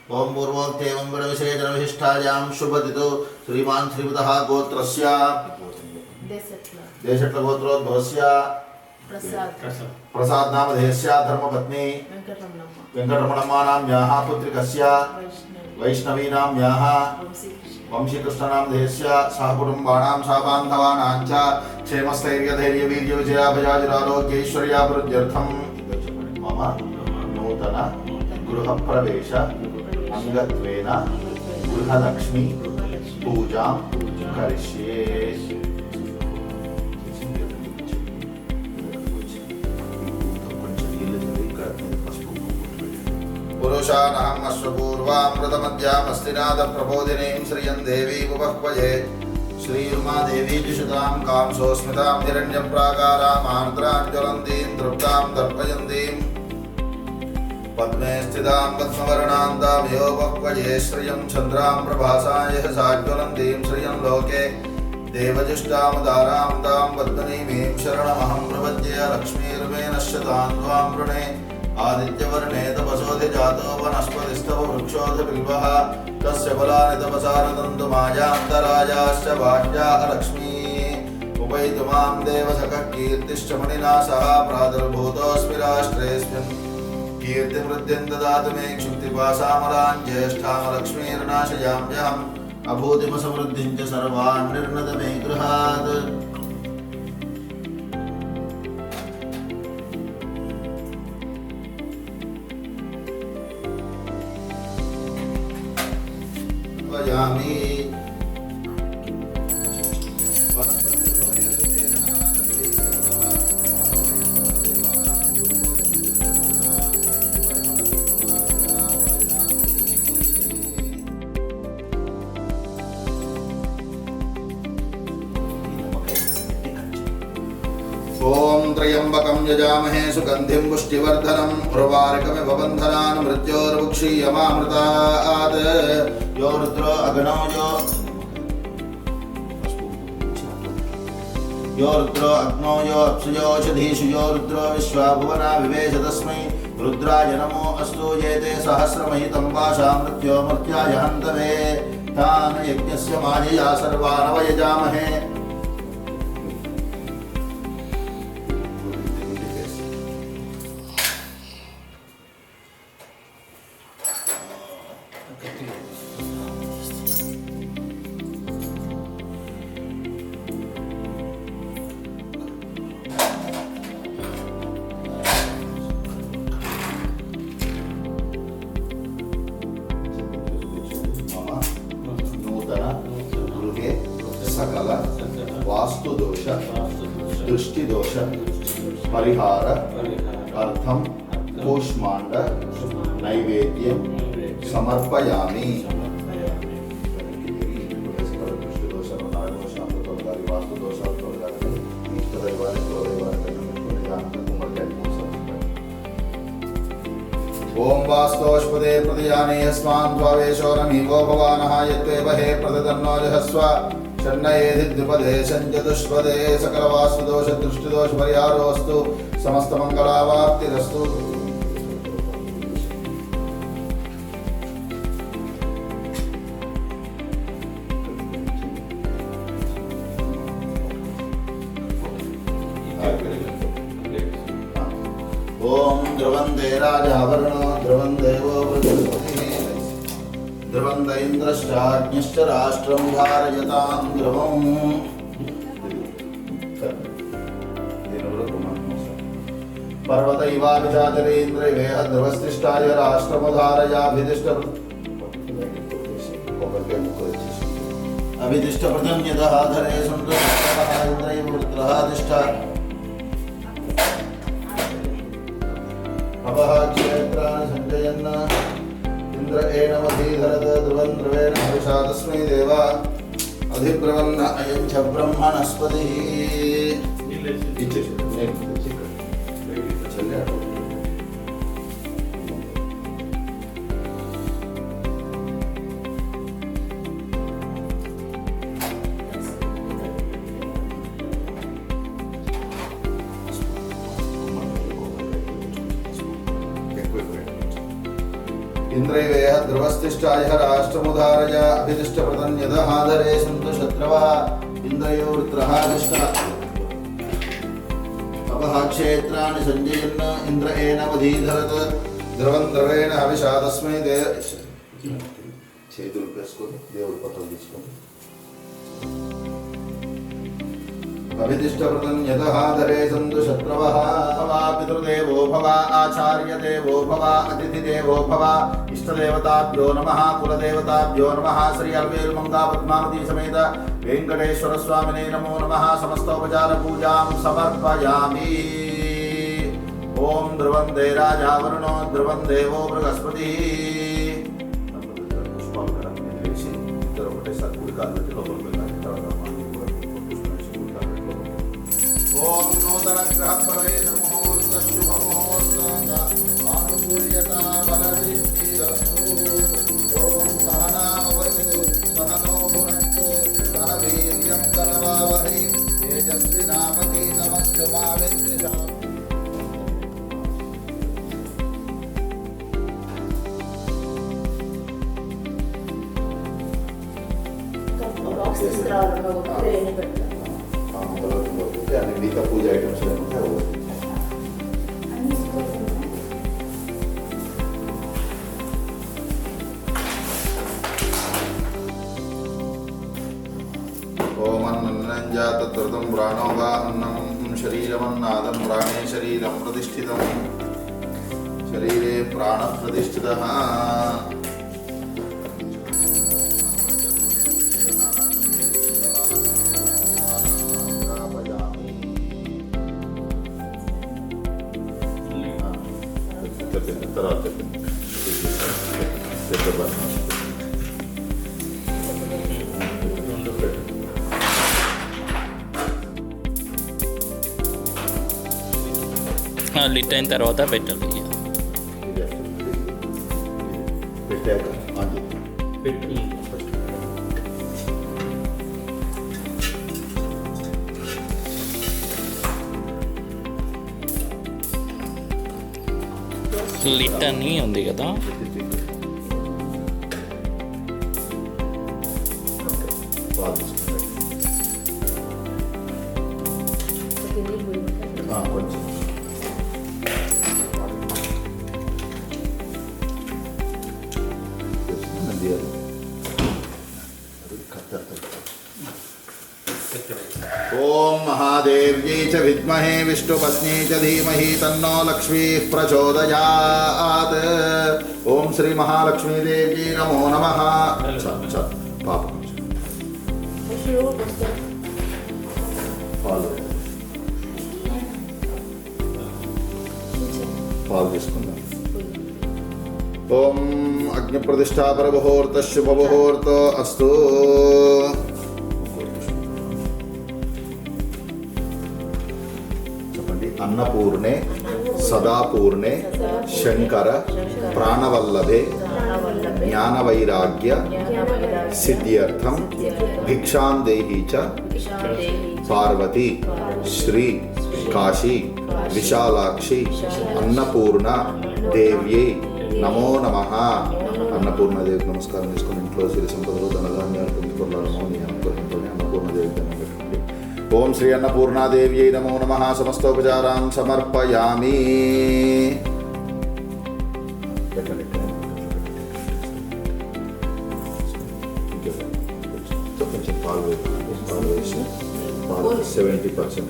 ओम पूर्वोक्तेवं गुणविशेषणविशिष्टायां शुभतितो श्रीमान् श्रीमतः गोत्रस्य देशट्ल गोत्रोद्भवस्य प्रसाद नामधेयस्य धर्मपत्नी वेंकटरमणम्मा नाम्याः पुत्रिकस्य वैष्णवीनां याः वंशीकृष्णनामधेयस्य सहकुटुम्बानां सहबान्धवानां च क्षेमस्थैर्यधैर्यवीर्यविजयाभयाजुरारोग्यैश्वर्याभिवृद्ध्यर्थं मम नूतन गृहप्रवेश अंगत्वेन गृहलक्ष्मी पूजां करिष्ये। पुरुषाणाम् अश्वपूर्वामृतमध्यामस्तिनाथप्रबोधिनीं श्रियं देवीं उपह्वये। श्रीर्मादेवी जुषतां कांसोऽस्मितां हिरण्यप्राकाराम् आर्द्रां ज्वलन्तीं तृप्तां तर्पयन्तीं पद्मे स्थितां पद्मवर्णान्तां योपह्वये। श्रियं चन्द्रां प्रभासां यशसा ज्वलन्तीं श्रियं लोके देवजुष्टामुदारां तां पद्मनीमीं शरणमहं प्रपद्ये। लक्ष्मीर्मे नश्यतां त्वां वृणे आदित्यवर्णे तपसोऽधिजातो वनस्पतिस्तव वृक्षोऽध बिल्वः तस्य फलानि तपसा रदन्तु मायान्तरायाश्च भाष्या लक्ष्मी उपैतु मां देवसखः कीर्तिश्च मणिना सह प्रादुर्भूतोऽस्मि राष्ट्रेऽस्मिन् कीर्तिमृद्धिं ददातु मे क्षुक्तिपाशामलां ज्येष्ठां लक्ष्मीर्नाशयाम्यहम् अभूतिमसमृद्धिं च सर्वान् निर्णद मे गृहात्। ओम त्र्यंबकं यजामहे सुगंधिं पुष्टिवर्धनम् उर्वारुकमिव बन्धनान् मृत्योर्मुक्षीयमामृतात्। यो रुद्रो अग्नौ यो रुद्रो अग्नौ यो अप्सुयोषधीषु यो रुद्रो विश्वाभुवना विवेश तस्मै रुद्राय नमो अस्तु। ये ते सहस्रमहितं पाशा मृत्योर्मर्त्याय हन्तवे तान् यज्ञस्य मायया सर्वान् वयजामहे। सकल वास्तुदोष दृष्टिदोष परिहार अर्थम कूष्मांड नैवेद्यं समर्पयामि। ओम वास्तोष्पदे प्रदयाने यस्मान् त्वावेशो नमीवो भवानः यत्त्वेव हे प्रददन्नो जहस्व षण्णयेधिद्विपदे चतुष्पदे सकलवास्तुदोष दृष्टिदोष परिहारोऽस्तु समस्तमङ्गलावाप्तिरस्तु। ओम ध्रुवन्ते राजावरणो ध्रुवं देवो बृहस्पतिः ध्रुवन्त इन्द्रश्चाग्निश्च राष्ट्रं धारयतां ध्रुवम्। पर्वत इवाभिजातरेन्द्रैवेह ध्रुवस्तिष्ठाय राष्ट्रमुधारयाभिदिष्ट अभिदिष्टप्रथं यतः धरे सन्ततः इन्द्रैव वृत्रः तिष्ठा अपः क्षेत्राणि सञ्जयन् इंद्र एनमधीधरत ध्रुवं ध्रुवेण हविषा तस्मै देवा अधिब्रवन्न अयं च ब्रह्मणस्पतिः। ఇంద్రైవేహ ధ్రువస్తిష్టాయ రాష్ట్రముధారయ అభిదిష్టప్రతన్యదహాధరే సంతు శత్రవః ఇంద్రయో వృత్రః కృష్ణ అపహ క్షేత్రాన్ని సంజయన్ ఇంద్ర ఏనవధీధరత్ ధ్రువం ద్రవేణ హవిషా తస్మై చేతులు వేసుకొని దేవుడి పట్టలు తీసుకొని అభిదిష్టప్రతన్యదహాధరే సంతు శత్రవః పితృదేవో భవ ఆచార్యదేవో భవ అతిథిదేవో భవ ఇష్టదేవతాభ్యో నమః కులదేవతాభ్యో నమః శ్రీ అల్వేలు మంగా పద్మావతి సమేత వెంకటేశ్వర స్వామినే నమో నమః సమస్తోపచార పూజాం సమర్పయామి. ఓం ధ్రువం దే రాజా వరుణో ధ్రువం దేవో బృహస్పతి. ఇద్దరు ఒకటేసారి గుడికాలు పెట్టి లోపలికి వెళ్ళాలి. ఓం నూతన గ్రహ ప్రవేశ ముహూర్త శుభ ముహూర్త ఆనుకూల్యత బలసిద్ధిరస్తు. ఓం సహనామవతు సహనో భునక్తు సహ వీర్యం కరవావహై తేజస్వినామతి నమస్తు మా విద్విషాం. అన్ని మిగతా పూజ ఐటమ్స్ ఓమన్నంజాతం ప్రాణో వా అన్నం శరీరమన్నాదం ప్రాణే శరీరం ప్రతిష్ఠితం శరీరే ప్రాణ ప్రతిష్ఠిత. తర్వాత లిట్ అయిన తర్వాత పెట్టాలి. పెట్టాక పెట్టి లిట్ అని ఉంది కదా, కొంచెం ఓం మహాదేవ్యై చ విద్మహే విష్ణుపత్న్యై చ ధీమహి తన్నో లక్ష్మీః ప్రచోదయాత్. ఓం శ్రీ మహాలక్ష్మీదేవ్యై నమో నమః. పాపం పాలు తీసుకుందాం. ఓం అగ్నిప్రతిష్టాపర ముహూర్త శుభ ముహూర్త అస్తు. చెప్పండి. అన్నపూర్ణే సదాపూర్ణే శంకర ప్రాణవల్లభే జ్ఞానవైరాగ్య సిద్ధ్యర్థం భిక్షాం దేహి చ పార్వతి శ్రీ కాశీ విశాలాక్షి అన్నపూర్ణ దేవ్యై నమో నమః. అన్నపూర్ణదేవికి నమస్కారం చేసుకుని ఇంట్లో సిరి సంపదలు ధనధాన్యాలు పొందుకోవాలనో నీ అనుగ్రహంతో అన్నపూర్ణదేవికి దండం పెట్టుకోండి. ఓం శ్రీ అన్నపూర్ణాదేవ్యై నమో నమః. సమస్తోపచారాన్ సమర్పయామి. కొంచెం పాలు వేసి 70%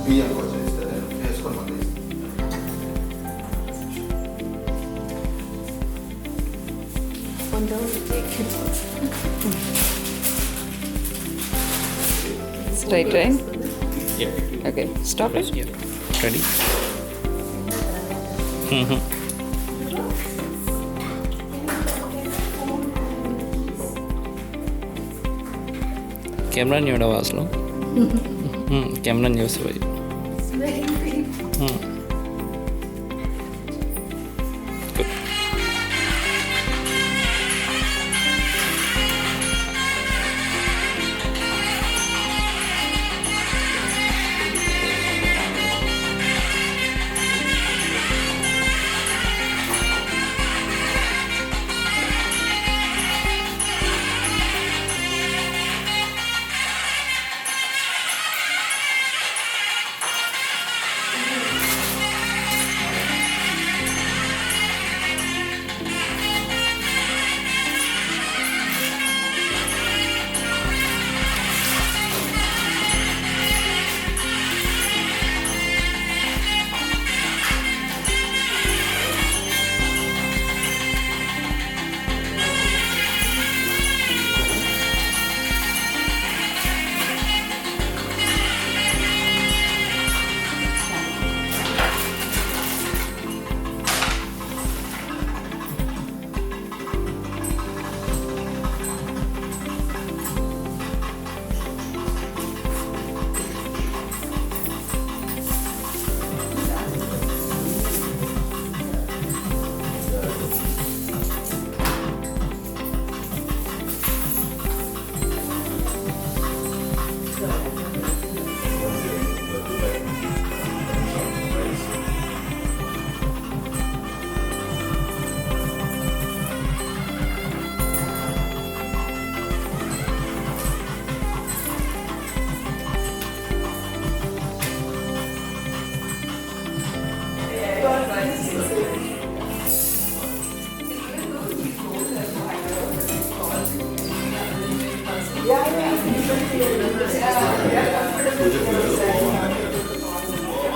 బియ్యం కొంచెం ఇస్తారు వేసుకొని మళ్ళీ Straight, right? Yeah. Okay, stop it. Yeah. Ready? Camera नहीं उड़ा वासलो कैमरा नहीं उसे भाई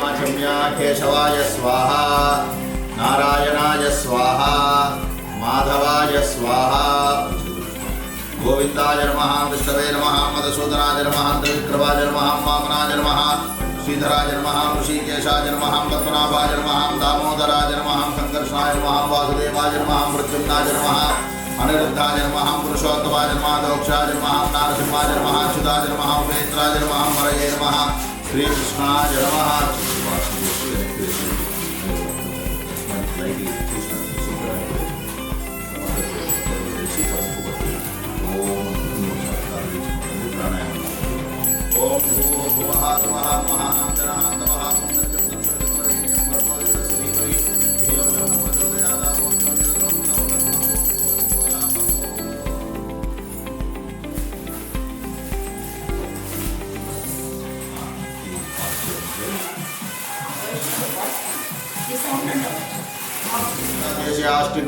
वाचम्या केशवाय स्वाहा नारायणाय स्वाहा माधवाय स्वाहा गोविंदाय नमः विष्णवे नमः मधुसूदनाय नमः त्रिविक्रमाय नमः वामनाय नमः श्रीधराय नमः ऋषिकेशाय नमः पद्मनाभाय नमः दामोदराय नमः संकर्षणाय नमः वासुदेवाय नमः मृत्युंजयाय नमः अनिरुद्धाय नमः पुरुषोत्तमाय नमः दोक्षाय नमः नारसिंहाय नमः अच्युताय नमः उपेन्द्राय नमः हरये नमः श्रीकृष्णाय नमः ओम भूर्भुवः स्वः महान्तरः तपः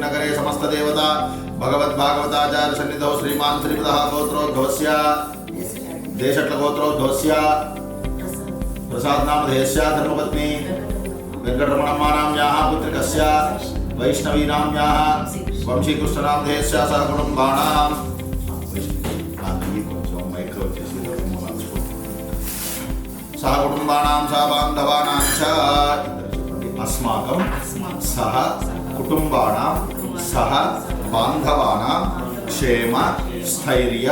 नगरे समस्त देवता भगवत भागवताचार्य सन्निधौ श्रीमान श्रीपदः गोत्रोद्भवस्य देशट्ल गोत्रोद्भवस्य प्रसाद नामधेयस्य धर्मपत्नी वेंकटरमणम्मानाम्याः पुत्रिकस्य वैष्णवी नाम्याः वंशीकृष्ण नामधेयस्य सह कुटुम्बानां सह कुटुम्बानां सह बान्धवानां च अस्माकं सह कुटुंबानां सह बांधवानां क्षेम स्थैर्य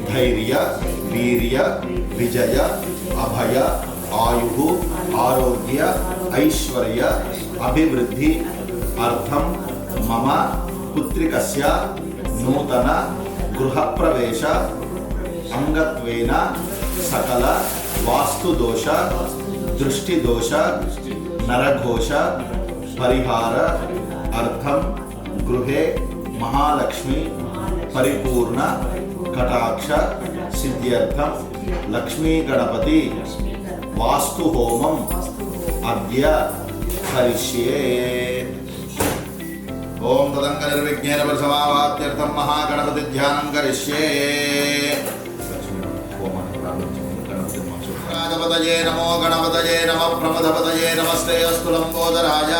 धैर्य वीर्य विजय अभय आयु आरोग्य ऐश्वर्य अभिवृद्धि अर्थं मम पुत्रिकस्य नूतन गृहप्रवेश अंगत्वेन सकल वास्तुदोष दृष्टिदोष नरघोष परिहार अर्थम गृहे महालक्ष्मी परिपूर्ण कटाक्ष सिद्ध्यर्थम लक्ष्मी गणपति वास्तु होमम अद्य करिष्ये। ओम तदंग निर्विघ्नेन परिसमाप्त्यर्थम महागणपति ध्यानं करिष्ये। गणपतये नमो गणपतये नमः प्रमथपतये नमस्ते अस्तु लंबोदराय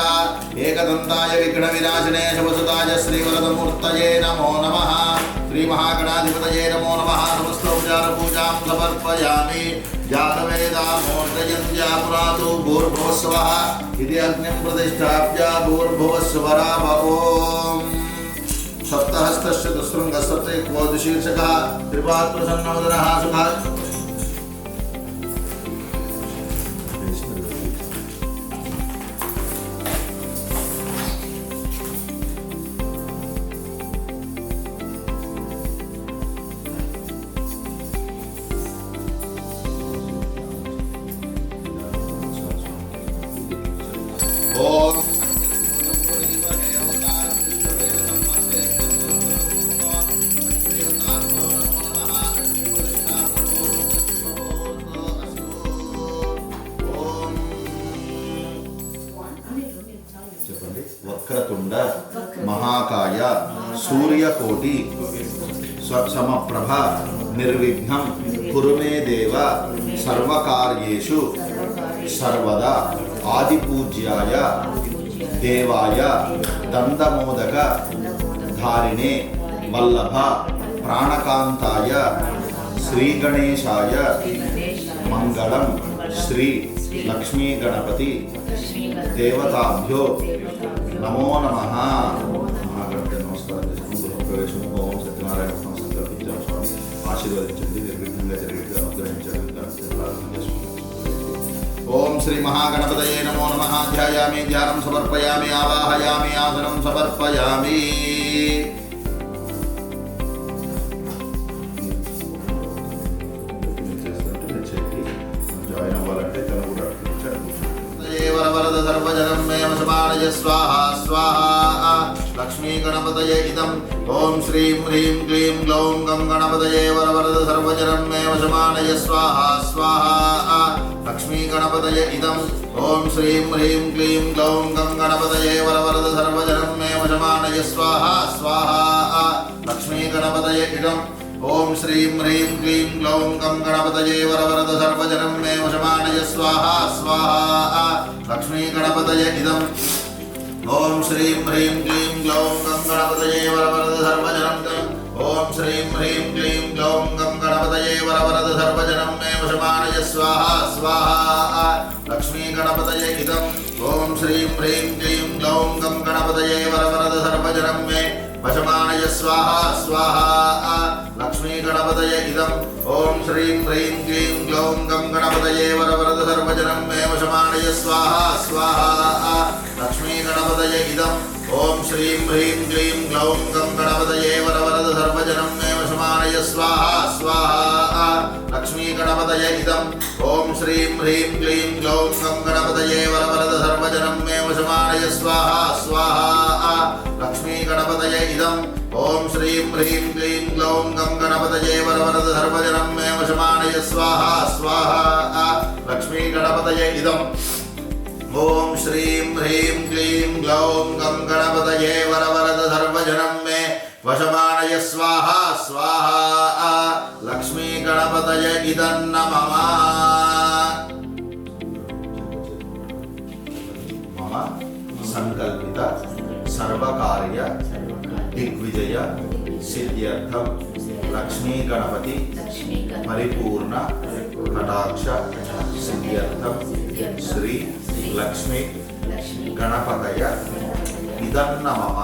एकदंताय विघ्नविनाशिने शुभसुताय श्रीवरदमूर्तये नमो नमः। श्रीमहागणाधिपतये नमो नमः। नमस्तोपचारपूजां समर्पयामि। जातवेदामूर्तयन्त्या पुरातु भूर्भुवस्वः इति अग्निं प्रतिष्ठाप्य भूर्भुवस्वरा भवोम्। सप्तहस्तस्य चतुस्रङ्गस्य क्वोदशीर्षकः त्रिपात्रसन्नोदनः सुखः वक्रतुंड महाकाय सूर्यकोटि समप्रभ निर्विघ्नं कुरु मे देव सर्वकार्येषु सर्वदा आदिपूज्याय देवाय दंडमोदक धारिणे वल्लभ प्राणकांताय श्री गणेशाय मंगलम श्री लक्ष्मी गणपति देवताभ्यो नमो नमः। नमस्कार ओम सत्यनारायण संकल्पिंచాం స్వామి ఆశీర్వదించండి నిర్విఘ్నంగా జరిగేట్టుగా అనుగ్రహించండి। ओम श्री महागणपतये नमो नमः। ध्यायामि ध्यानं समर्पयामि आवाहयामि आसनं समर्पयामि। वरवरद सर्वजनं मे वशमानय स्वाहा स्वाहा। लक्ष्मी गणपतये इदं ओम श्रीं ह्रीं क्लीं ग्लौं गं गणपतये वरवरद सर्वजनं मे वशमानय स्वाहा स्वाहा। लक्ष्मी गणपतये इदं ओम श्रीं ह्रीं क्लीं ग्लौं गं गणपतये वरवरद सर्वजनं मे वशमानय स्वाहा स्वाहा। लक्ष्मी गणपतये इदं ओम श्रीं ह्रीं क्लीं ग्लौं गं गणपतये वरवरद सर्वजनं मे वशमानय स्वाहा स्वाहा। लक्ष्मी गणपतये इदम् ओम श्रीं ह्रीं क्लीं ग्लौं गं गणपतये वरवरद सर्वजनं ओम श्रीं ह्रीं क्लीं ग्लौं गं गणपतये वरवरद सर्वजनं मे वशमानय स्वाहा स्वाहा लक्ष्मी गणपतये इदम् ओम श्रीं ह्रीं क्लीं ग्लौं गं गणपतये वरवरद सर्वजनं मे वशमानय स्वाहा स्वाहा लक्ष्मी गणपतये इदम् ओम श्रीं ह्रीं क्लीं ग्लौं गं गणपतये वरवरद सर्वजनं मे वशमानय स्वाहा स्वाहा लक्ष्मी गणपतये इदम् ओम श्रीं ह्रीं क्लीं ग्लौं गं गणपतये वरवरद सर्वजनं मे वशमानय स्वाहा स्वाहा लक्ष्मी गणपतये इदम् ओम श्रीं ह्रीं क्लीं ग्लौं गं गणपतये वरवरद सर्वजनं मे वशमानय स्वाहा स्वाहा लक्ष्मी गणपतये इदम् ओम श्रीं ह्रीं क्लीं ग्लौं गं गणपतये वरवरद सर्वजनं मे वशमानय स्वाहा स्वाहा लक्ष्मी गणपतये इदम् ओम श्रीं ह्रीं क्लीं ग्लौं गं गणपतये वरवरद सर्वजनं मे वशमानय स्वाहा स्वाहा लक्ष्मी गणपतये इदं नमः मम संकल्पित सर्वकार्य दिग्विजय सिद्ध्यर्थं लक्ष्मी गणपति परिपूर्ण कटाक्ष सिद्ध्यर्थं श्री लक्ष्मी गणपतय इदं नमः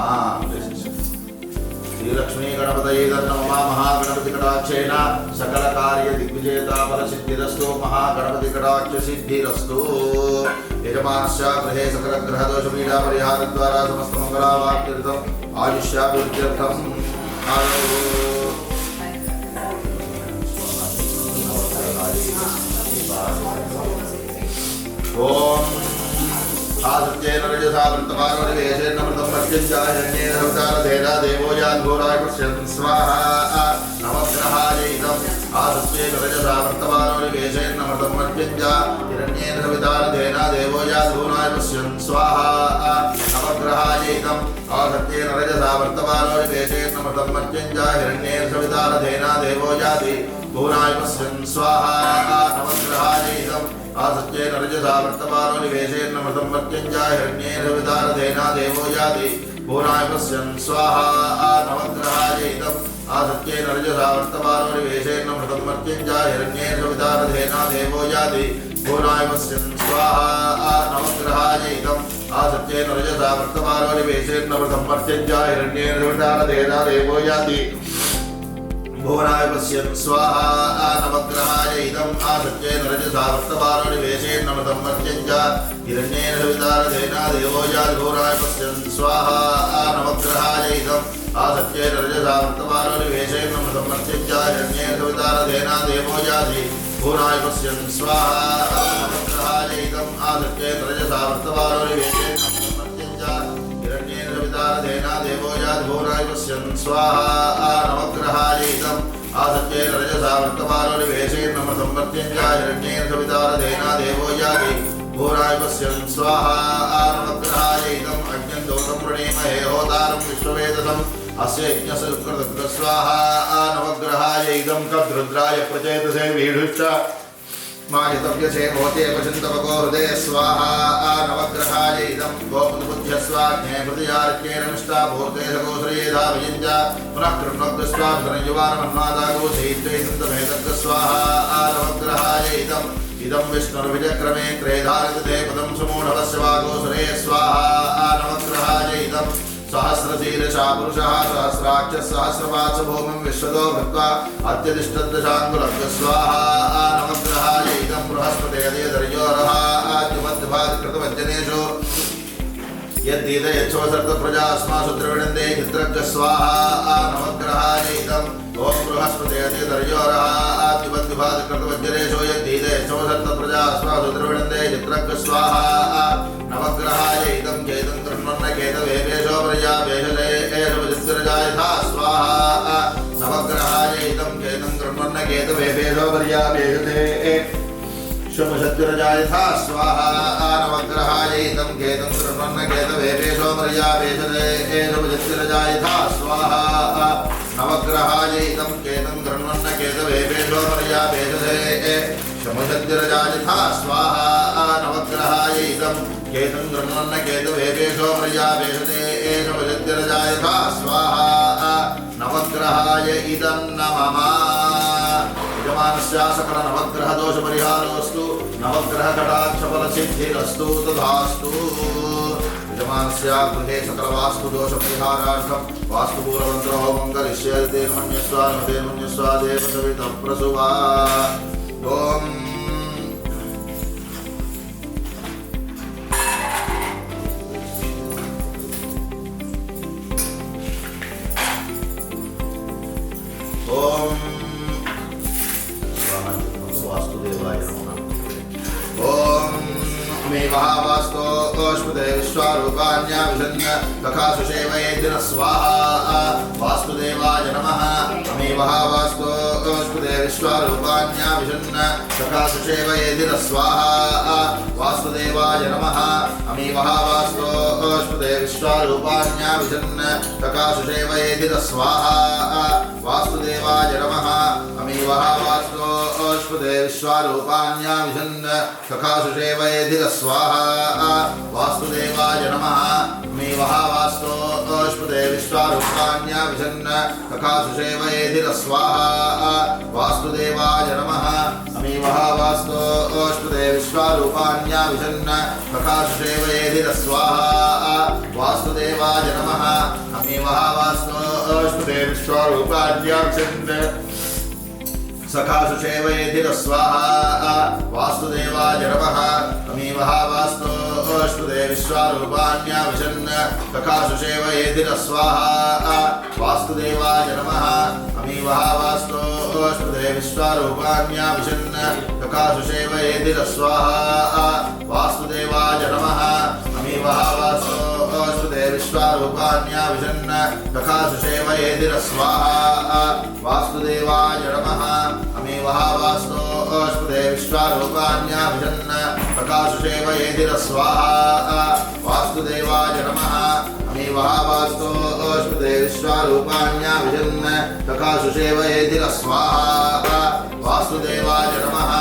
श्री लक्ष्मी गणपतये इदं नमः महागणपति कटाक्षेण सकल कार्य दिग्विजयता फल सिद्धिरस्तु महागणपति कटाक्ष सिद्धिरस्तु यजमानस्य गृहे सकल ग्रह दोष पीडा परिहार द्वारा समस्त मंगलावाप्त्यर्थम् आयुष्याभिवृद्ध्यर्थम् ओम आदित्येन रजसा वृत्तमानोनिवेशेन नमृतं मर्त्यञ्चायन्येन हवितारधेना देवो याद्घोराय पश्यन् स्वाहा नवग्रहाय इदम् आदित्येन रजसा वृत्तमानोनिवेशेन नमृतं मर्त्यञ्चायन्येन हवितारधेना देवो याद्घोराय पश्यन् स्वाहा नवग्रहाय इदम् आदित्येन रजसा वृत्तमानोनिवेशेन नमृतं मर्त्यञ्चायन्येन हवितारधेना देवो याद्घोराय पश्यन् स्वाहा नवग्रहाय इदम् आसत्येन रजसा वर्तमानोनिवेशेन नमृतं मर्त्यञ्चायन्येन विदारधेना देवो याति भूनाय पश्यन् स्वाहा नवग्रहाय इदम् आसत्येन रजसा वर्तमानोनिवेशेन नमृतं मर्त्यञ्चायन्येन विदारधेना देवो याति भूनाय पश्यन् स्वाहा नवग्रहाय इदम् आसत्येन रजसा वर्तमानोनिवेशेन नमृतं मर्त्यञ्चायन्येन विदारधेना देवो याति भुवनाय पश्यन् स्वाहा नवग्रहाय इदम् आसत्येन रजसा वर्तमानोनिवेशेन नमृतं मर्त्यञ्चायन्येन विदारधेना देवो याति भुवनाय पश्यन् स्वाहा नवग्रहाय इदम् आसत्येन रजसा वर्तमानोनिवेशेन नमृतं मर्त्यञ्चायन्येन विदारधेना देवो याति भुवनाय पश्यन् स्वाहा नवग्रहाय इदम् आसत्येन रजसा वर्तमानोनिवेशेन हिरण्येन विदारधेना देवो याति भुवनाय पश्यन् स्वाहा नवग्रहाय इदम् आसत्येन रजसा वर्तमानोनिवेशेन नमृतं मर्त्यञ्चायन्येन विदारधेना देवो याति भुवनाय पश्यन् स्वाहा नवग्रहाय इदम् अग्निं दोतं प्रणीमहे होतारं विश्ववेदसम् अस्य यज्ञस्य सुकृतस्य स्वाहा नवग्रहाय इदं कद्रुद्राय प्रचेतसे वीढुश्च मायितव्यसे भवते पचिन्तवको हृदये स्वाहा नवग्रहाय इदं गोपनुबुद्ध्यस्वाज्ञे प्रतियार्क्येन निष्ठा भूते सगोश्रये धावयञ्च पुनः कृष्णोक्तस्वाभिधनयुवानमन्नादागोधीत्वे सन्तमेतद् स्वाहा नवग्रहाय इदं विष्णुर्विजक्रमे त्रेधारिते पदं सुमूढवस्य वागोश्रये स्वाहा नवग्रहाय इदं सहस्रशीर्षा पुरुषः सहस्राक्षः सहस्रपात्स भूमिं विश्वतो भूत्वा अत्यतिष्ठद्दशाङ्गुलस्य स्वाहा नवग्रहाय इदं बृहस्पतिर्यदर्योरः आद्यमध्यभागकृतवज्जनेषु यद्दीद यच्छोसर्तप्रजा अस्मासु द्रविणन्दे चित्रज्ञ स्वाहा नवग्रहाय इदम् ओम बृहस्पतिर्यदर्योरः आद्यमध्यभागकृतवज्जनेषु यद्दीद यच्छोसर्तप्रजा अस्मासु द्रविणन्दे चित्रज्ञ स्वाहा नवग्रहाय इदं चेदं कृष्णन्न केतवेशो प्रजा वेशले एषवजित्तिरजायथा स्वाहा नवग्रहाय इदं चेदं कृष्णन्न केतवेशो प्रजा वेशले शुभशत्रुरजायथा स्वाहा नवग्रहाय इदं चेदं कृष्णन्न केतवेशो प्रजा वेशले एषवजित्तिरजायथा स्वाहा नवग्रहाय इदं चेदं कृष्णन्न केतवेशो प्रजा वेशले शुभशत्रुरजायथा स्वाहा नवग्रहाय नवग्रहाय इदं केतं गृह्णन्न केतुवेपेशो मृजा वेशते एष वजद्यरजायथा स्वाहा नवग्रहाय इदं नमः यजमानस्य सकल नवग्रह दोष परिहारोस्तु नवग्रह कटाक्ष फल सिद्धिरस्तु तथास्तु यजमानस्य गृहे सकल वास्तु दोष परिहारार्थं वास्तुपूर्वमन्त्रो मङ्गलिष्यते मन्यस्वा देव सवितः प्रसुवा ओम ओम वास्तुदेवाय नमः ओम मे महावास्तो ओष्पदे विश्वारूपाण्या विषन्न तथा सुषेवयेदिन स्वाहा वास्तुदेवाय नमः मे महावास्तो ओष्पदे विश्वारूपाण्या विषन्न तथा सुषेवयेदिन स्वाहा वास्तुदेवाय नमः मे महावास्तो ओष्पदे विश्वारूपाण्या विषन्न तथा सुषेवयेदिन स्वाहा वास्तुदेवाय नमः मे महावास्तो ओष्पदे विश्वारूपाण्या विषन्न तथा सुषेवयेदिन स्वाहा वास्तुदेवाय नमः मे महावास्तो ओष्पदे विश्वारूपाण्या विषन्न तथा सुषेवयेदिन स्वाहा वास्तुदेवाय नमः मे महावास्तो ओष्पदे विश्वारूपाण्या विषन्न तथा सुषेवयेदिन स्वाहा वास्तुदेवाय नमः मे महावास्तो ओष्पदे विश्वारूपाण्या विषन्न सखा सुषेवयेधिर स्वाहा वास्तुदेवाय नमः मे महावास्तो ओष्पदे विश्वारूपाण्या विषन्न सखा सुषेवयेधिर स्वाहा वास्तुदेवाय नमः मे महावास्तो ओष्पदे विश्वारूपाण्या विषन्न सखा सुषेवयेधिर स्वाहा वास्तुदेवाय नमः मे महावास्तो ओष्पदे विश्वारूपाण्या विषन्न सखा सुषेवयेधिर स्वाहा वास्तुदेवाय नमः मे महावास्तो ओष्पदे विश्वारूपाण्या विषन्न तथा सुषेवयेधिर स्वाहा वास्तुदेवाय नमः मे महावास्तो ओष्पदे विश्वारूपाण्या विषन्न तथा सुषेवयेधिर स्वाहा वास्तुदेवाय नमः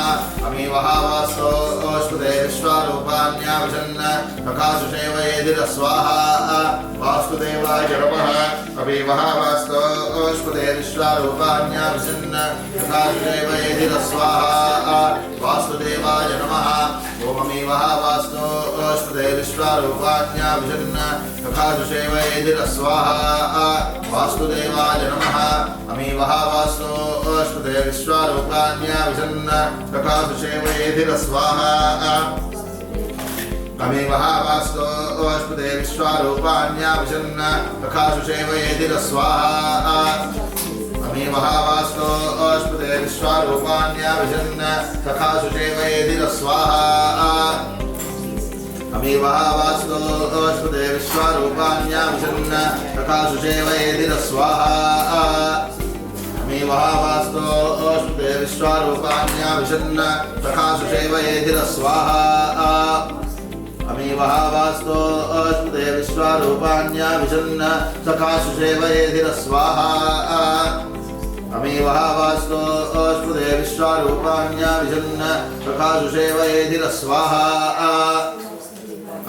मे महावास्तो ओष्पदे विश्वारूपाण्या विषन्न तथा सुषेवयेधिर स्वाहा वास्तुदेवाय नमः मे महावास्तो ओष्पदे विश्वारूपाण्या विषन्न तथा सुषेवयेधिर स्वाहा वास्तुदेवाय नमः ओम मे महावास्तो ओष्पदे विश्वारूपाण्या विषन्न तथा सुषेवयेधिर स्वाहा वास्तुदेवाय नमः मे महावास्तो ओष्पदे विश्वारूपाण्या विषन्न तथा सुषेवयेधिर स्वाहा मे महावास्तो ओष्पदे विश्वारूपाण्या विषन्न तथा सुषेवयेधिर स्वाहा मे महावास्तो ओष्पदे विश्वारूपाण्या विषन्न तथा सुषेवयेधिर स्वाहा मे महावास्तो ओष्पदे विश्वारूपाण्या विषन्न तथा सुषेवयेधिर स्वाहा मे महावास्तो ओष्पदे विश्वारूपाण्या विषन्न तथा सुषेवयेधिर स्वाहा मे महावास्तो ओष्पदे विश्वारूपाण्या विषन्न तथा सुषेवयेधिर स्वाहा मे महावास्तो ओष्पदे विश्वारूपाण्या विषन्न तथा सुषेवयेधिर स्वाहा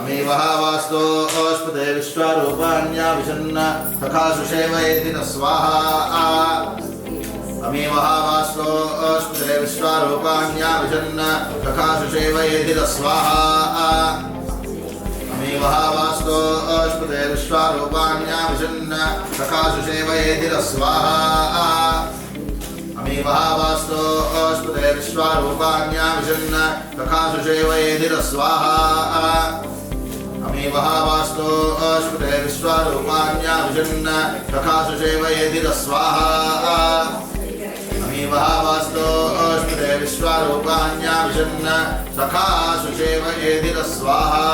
मे महावास्तो ओष्पदे विश्वारूपाण्या विषन्न तथा सुषेवयेधिर स्वाहा मे महावास्तो ओष्पदे विश्वारूपाण्या विषन्न तथा सुषेवयेधिर स्वाहा मे महावास्तो ओष्पदे विश्वारूपाण्या विषन्न तथा सुषेवयेधिर स्वाहा मे महावास्तो ओष्पदे विश्वारूपाण्या विषन्न तथा सुषेवयेधिर स्वाहा मे महावास्तो ओष्पदे विश्वारूपाण्या विषन्न तथा सुषेवयेधिर स्वाहा मे महावास्तो ओष्पदे विश्वारूपाण्या विषन्न तथा सुषेवयेधिर स्वाहा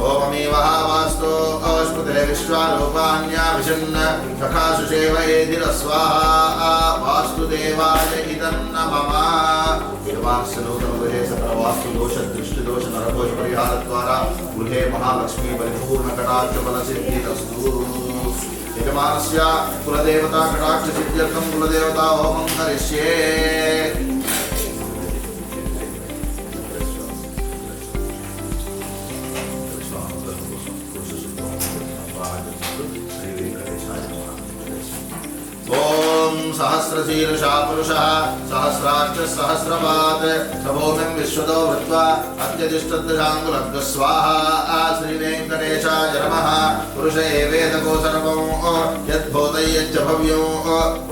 ओम मे महावास्तो ओष्पदे विश्वारूपाण्या विषन्न तथा सुषेवयेधिर स्वाहा वास्तुदेवाय इदं नमः गृहे सकल वास्तु दोष दृष्टि दोष नरदोष परिहार द्वारा गृहे महालक्ष्मी परिपूर्ण कटाक्ष फल सिद्धिरस्तु यजमानस्य कुलदेवता कटाक्ष सिद्ध्यर्थं कुलदेवता होमं करिष्ये सहस्रशीर्षा पुरुषः सहस्राक्ष सहस्रपात् सभूमिं विश्वतो भृत्वा अत्यतिष्ठद्दशाङ्गुलग् स्वाहा श्रीवेङ्कटेशाय नमः पुरुष एवेदको सर्वं यद्भूतयच्च भव्यो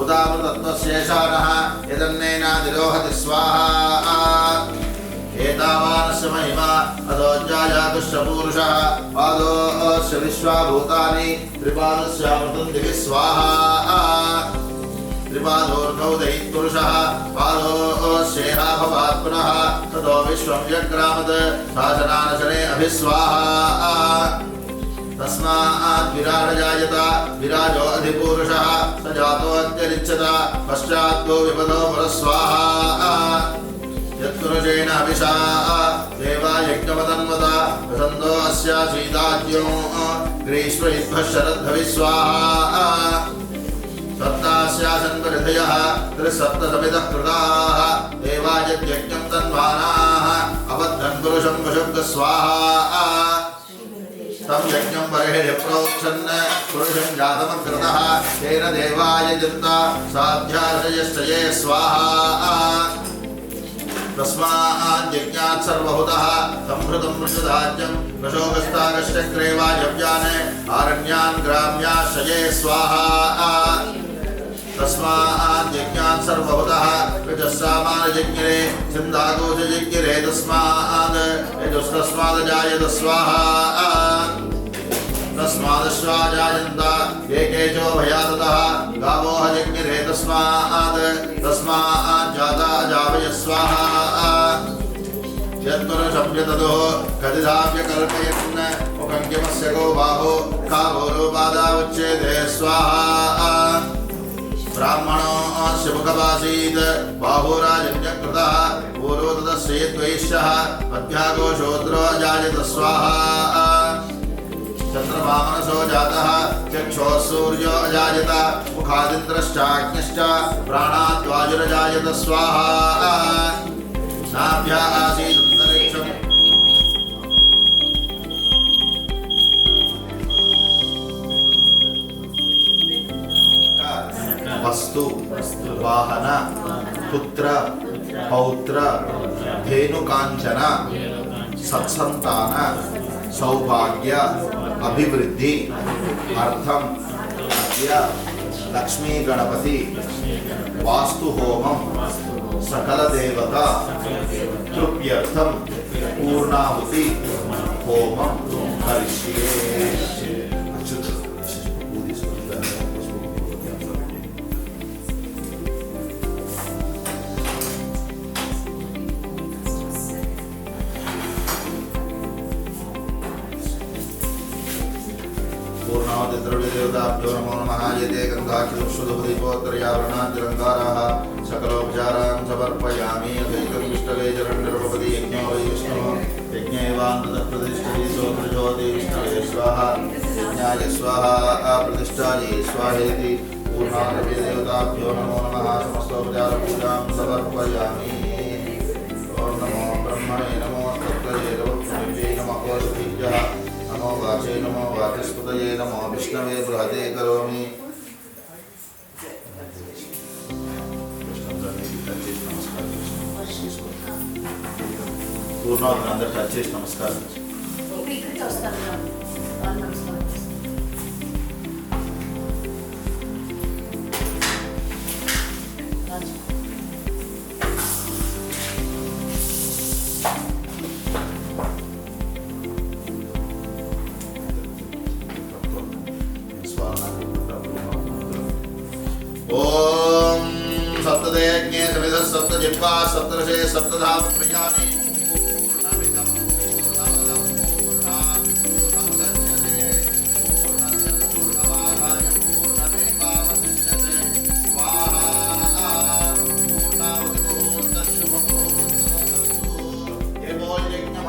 उदामृतत्वशेषानः यदन्नेनादिरोहति स्वाहा एतावानस्य महिमा अधोज्जायातुश्च पूरुषः पादोऽस्य विश्वाभूतानि त्रिपादस्यामृतं दिवि स्वाहा त्रिपादोर्धौ दयित्पुरुषः पादोऽस्येहा भवात् पुनः ततो विश्वं व्यक्रामत् शासनानशने अभिस्वाहा तस्मात् विराट जायत विराजो अधिपूरुषः स जातो अत्यरिच्यत पश्चात् विपदो परस्वाहा यत्पुरुषेण अभिषा देवा यज्ञवदन्वता प्रसन्दो अस्यासीदाद्यो ग्रीष्मयुद्धः शरद्भविस्वाहा सप्तास्यासन्वहृदयः त्रिसप्तसमितः कृताः देवा यज्ञं तन्वानाः अबद्धन् पुरुषं वशब्द स्वाहा तं यज्ञं बर्हिः प्रोक्षन् पुरुषं जातमकृतः तेन देवाय जन्ता साध्यार्षयश्चये स्वाहा तस्मात् यज्ञात् सर्वभूतः संहृतं मृषदाज्यं प्रशोकस्ताकश्चक्रेवायव्यान् आरण्यान् ग्राम्याश्रये स्वाहा तस्मात् यज्ञात् सर्वभूतः ऋजस्सामानयज्ञे छन्दागोचयज्ञे तस्मात् यजुस्तस्मात् जायत स्वाहा तस्मादश्वा जायन्त एकेचो भयाततः गावो हयज्ञे तस्मात् जाता जावय स्वाहा यत्पुरुषं यततो कथिदाव्यकल्पयन् मुखङ्गिमस्य गो बाहो खावो लोपादावच्छेदे स्वाहा ब्राह्मणोऽस्य मुखमासीत् बाहुराजन्यकृतः पूर्वो तदस्य द्वैष्यः मध्यागोषोत्रो अजायत स्वाहा चन्द्रमा मनसो जातः चक्षुः सूर्यो अजायत मुखादिन्द्रश्चाग्निश्च प्राणात् वायुरजायत स्वाहा नाभ्या आसीत् अन्तरिक्षम् वस्तु वाहन पुत्र पौत्र धेनुकांचन सत्संतान सौभाग्य अभिवृद्धि अर्थम अद्य लक्ष्मी गणपति वास्तु होमं सकल देवता तृप्यर्थम पूर्णाहुति होमं करिष्ये। द्रव्यदेवताभ्यो नमो नमः। यते गन्धाक्षुदुपदीपोत्तरयावरणाद्यलङ्काराः सकलोपचारान् समर्पयामि। अधैकं विष्णवे चरणनिर्भवति यज्ञो वै विष्णुः यज्ञैवान्ततःप्रतिष्ठति सोऽत्रज्योति विष्णवे स्वाहा यज्ञाय स्वाहा प्रतिष्ठायै स्वाहेति। पूर्णाद्रव्यदेवताभ्यो नमो नमः। समस्तोपचारपूजां समर्पयामि। ॐ नमो ब्रह्मणे नमो तत्त्वये नमो ओषधीभ्यः नमो वाचे नमो वाचस्पतये नमो विष्णवे बृहते करोमि। पूर्णोदर अंदर टच చేసి నమస్కారం ఇక్కడికి వస్తాను నమస్కారం ओम सप्तदेज्ञे सविधः सप्तजिह्वा सप्तर्षे सप्तधाम प्रियाणि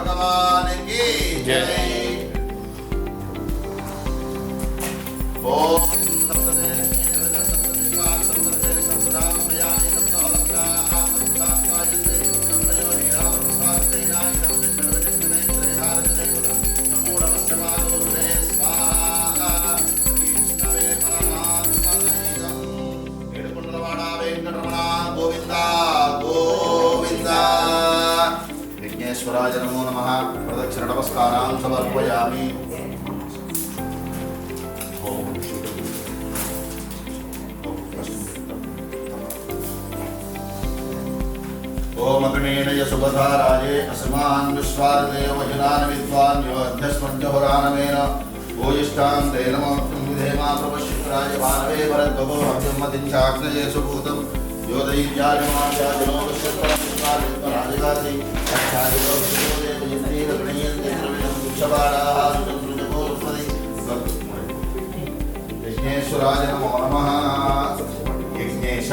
भगवान की जय। ओम प्रदक्षिण नमस्कारान् समर्पयामि। ओम अग्नेन यशुभधा राजे अस्मान् विश्वादेव वजुनान् विद्वान् योऽध्यस्मद्यहुरानमेन भूयिष्ठां ते नमोऽस्तुं विधेमा प्रपश्चित्राय भानवे भरद्भगो हव्यं मतिञ्चाग्नये सुभूतं योदैर्याजमाचाजनो विश्वराजगाति अक्षादिको विश्वदेवयन्तीरगणयन्ते द्रविणं वृक्षबालाः सुचन्द्रुजको उत्पदि यज्ञेश्वराय नमो नमः। यज्ञेश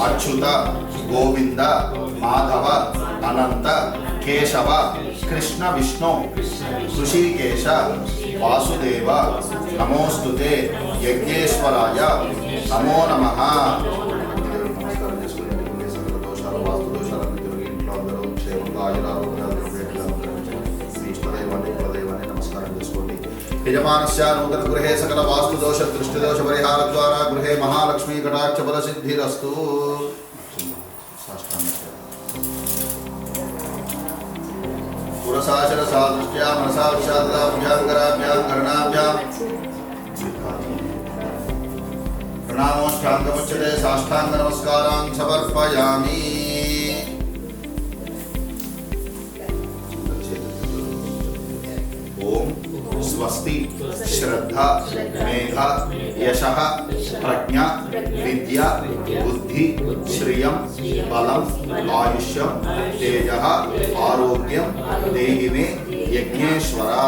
अच्युत गोविंद माधव अनंत केशव कृष्ण विष्णु ऋषिकेश वासुदेव नमोस्तुते यज्ञेश्वराय नमो नमः। यजमानस्य नूतन गृहे सकल वास्तु दोष दृष्टि दोष परिहार द्वारा गृहे महालक्ष्मी कटाक्ष बल सिद्धिरस्तु। पुरसाचर सादृष्ट्या मनसा विषादाभ्यां कराभ्यां कर्णाभ्यां प्रणामोष्टांगमुच्यते साष्टांग नमस्कारान् समर्पयामि। ओम स्वस्ति श्रद्धा मेधा यशः प्रज्ञा विद्या बुद्धि श्रियं बलम् आयुष्यं तेजः आरोग्यं देहि मे यज्ञेश्वरा।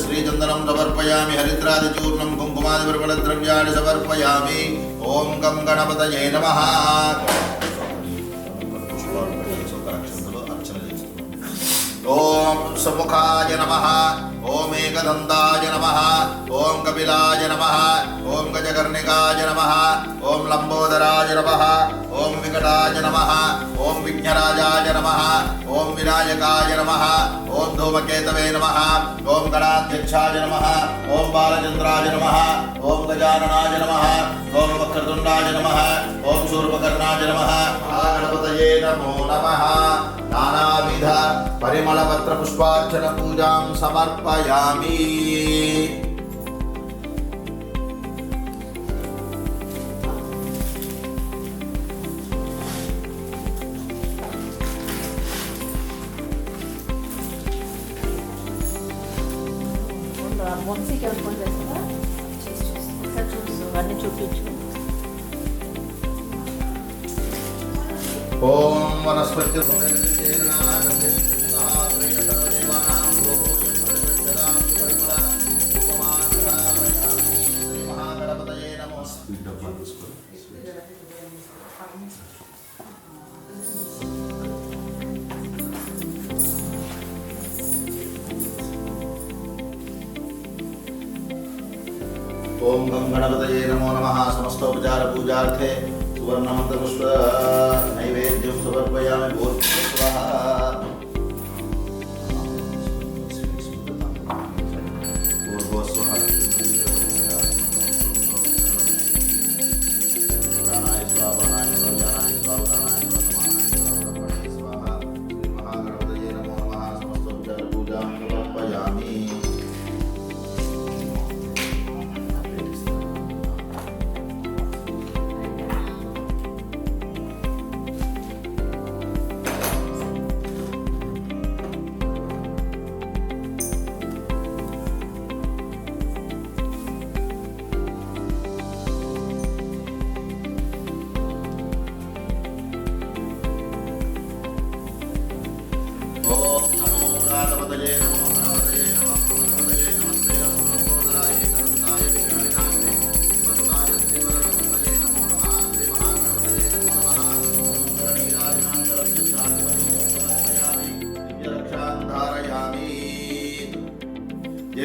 श्रीचंदनं समर्पयामि हरिद्रादिचूर्णं कुङ्कुमादिपर्वणद्रव्याणि समर्पयामि। ओम गं गणपतये नमः। ओम समुखाय नमः। ओम एकदन्ताय नमः। ओम कपिलाय नमः। ओम गजकर्णिकाय नमः। ओम लंबोदराय नमः। ओम विकटाय नमः। ओम विघ्नराजाय नमः। ओम विनायकाय नमः। ओम धूमकेतवे नमः। ओम गणाध्यक्षाय नमः। ओम बालचंद्राय नमः। ओम गजाननाय नमः। ओम वक्रतुंडाय नमः। ओम शूर्पकर्णाय नमः। गणपतये नमो नमः। नानाविध परिमलपत्र पुष्पार्चन पूजां समर्पयामि। వంశీకి ఫోన్ చేస్తారా ఒకసారి చూస్తూ అన్నీ చూపించు. ఓం వనస్పతి ओम गं गणपतये नमो नमः। समस्तोपचार पूजार्थे सुवर्णमंत्र पुष्प नैवेद्यं समर्पयामि। भूर्भुवः भूर्भुवस्वः प्राणाय स्वाहा प्राणाय स्वाहा प्राणाय स्वाहा श्री महागणपतये नमो नमः। समस्तोपचार पूजां समर्पयामि।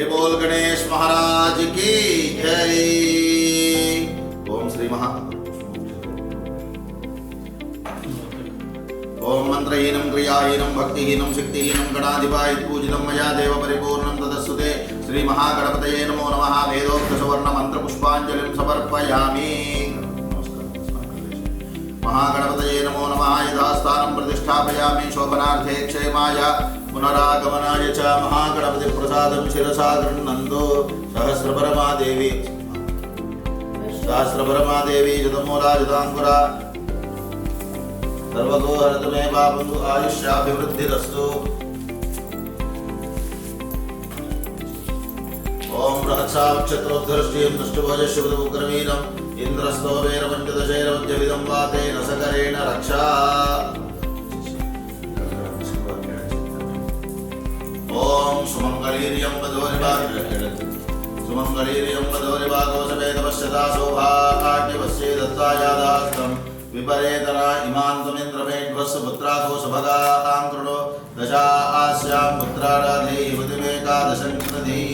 जय बोल गणेश महाराज की जय। ओम श्री महा ओम मंत्रहीनं क्रियाहीनं भक्तिहीनं शक्तिहीनं गणाधिपाय पूजितं मया देव परिपूर्णं तदस्तुते श्री महागणपतये नमो नमः। वेदोक्त सुवर्ण मंत्र पुष्पांजलिं समर्पयामि। महागणपतये नमो नमः। यथास्थानं प्रतिष्ठापयामि शोभनार्थे क्षेमाय पुनरागमनाय च महागणपति प्रसादं शिरसा गृह्णन्तु। सहस्रपरमादेवी जतमूला जताङ्कुरा सर्वतो हरतु मे पापं आयुष्याभिवृद्धिरस्तु। ओम रहस्याक्षत्रोद्धरश्रियं दृष्टभोजश्रुतमुग्रवीरम् इंद्रस्तो वीरपञ्चदशैरवद्यविदं वातेन सकरेण रक्षा। ओम सुमंगलीर्यं वधोरिवागोसमेतपश्यता सौभाग्यवस्ये दत्तायादास्तं विपरेतना इमान्तमिन्द्रमेध्वस्य पुत्रासो सुभगां कृणो दशा आस्यां पुत्राराधे युवतिमेकादशं कृधी।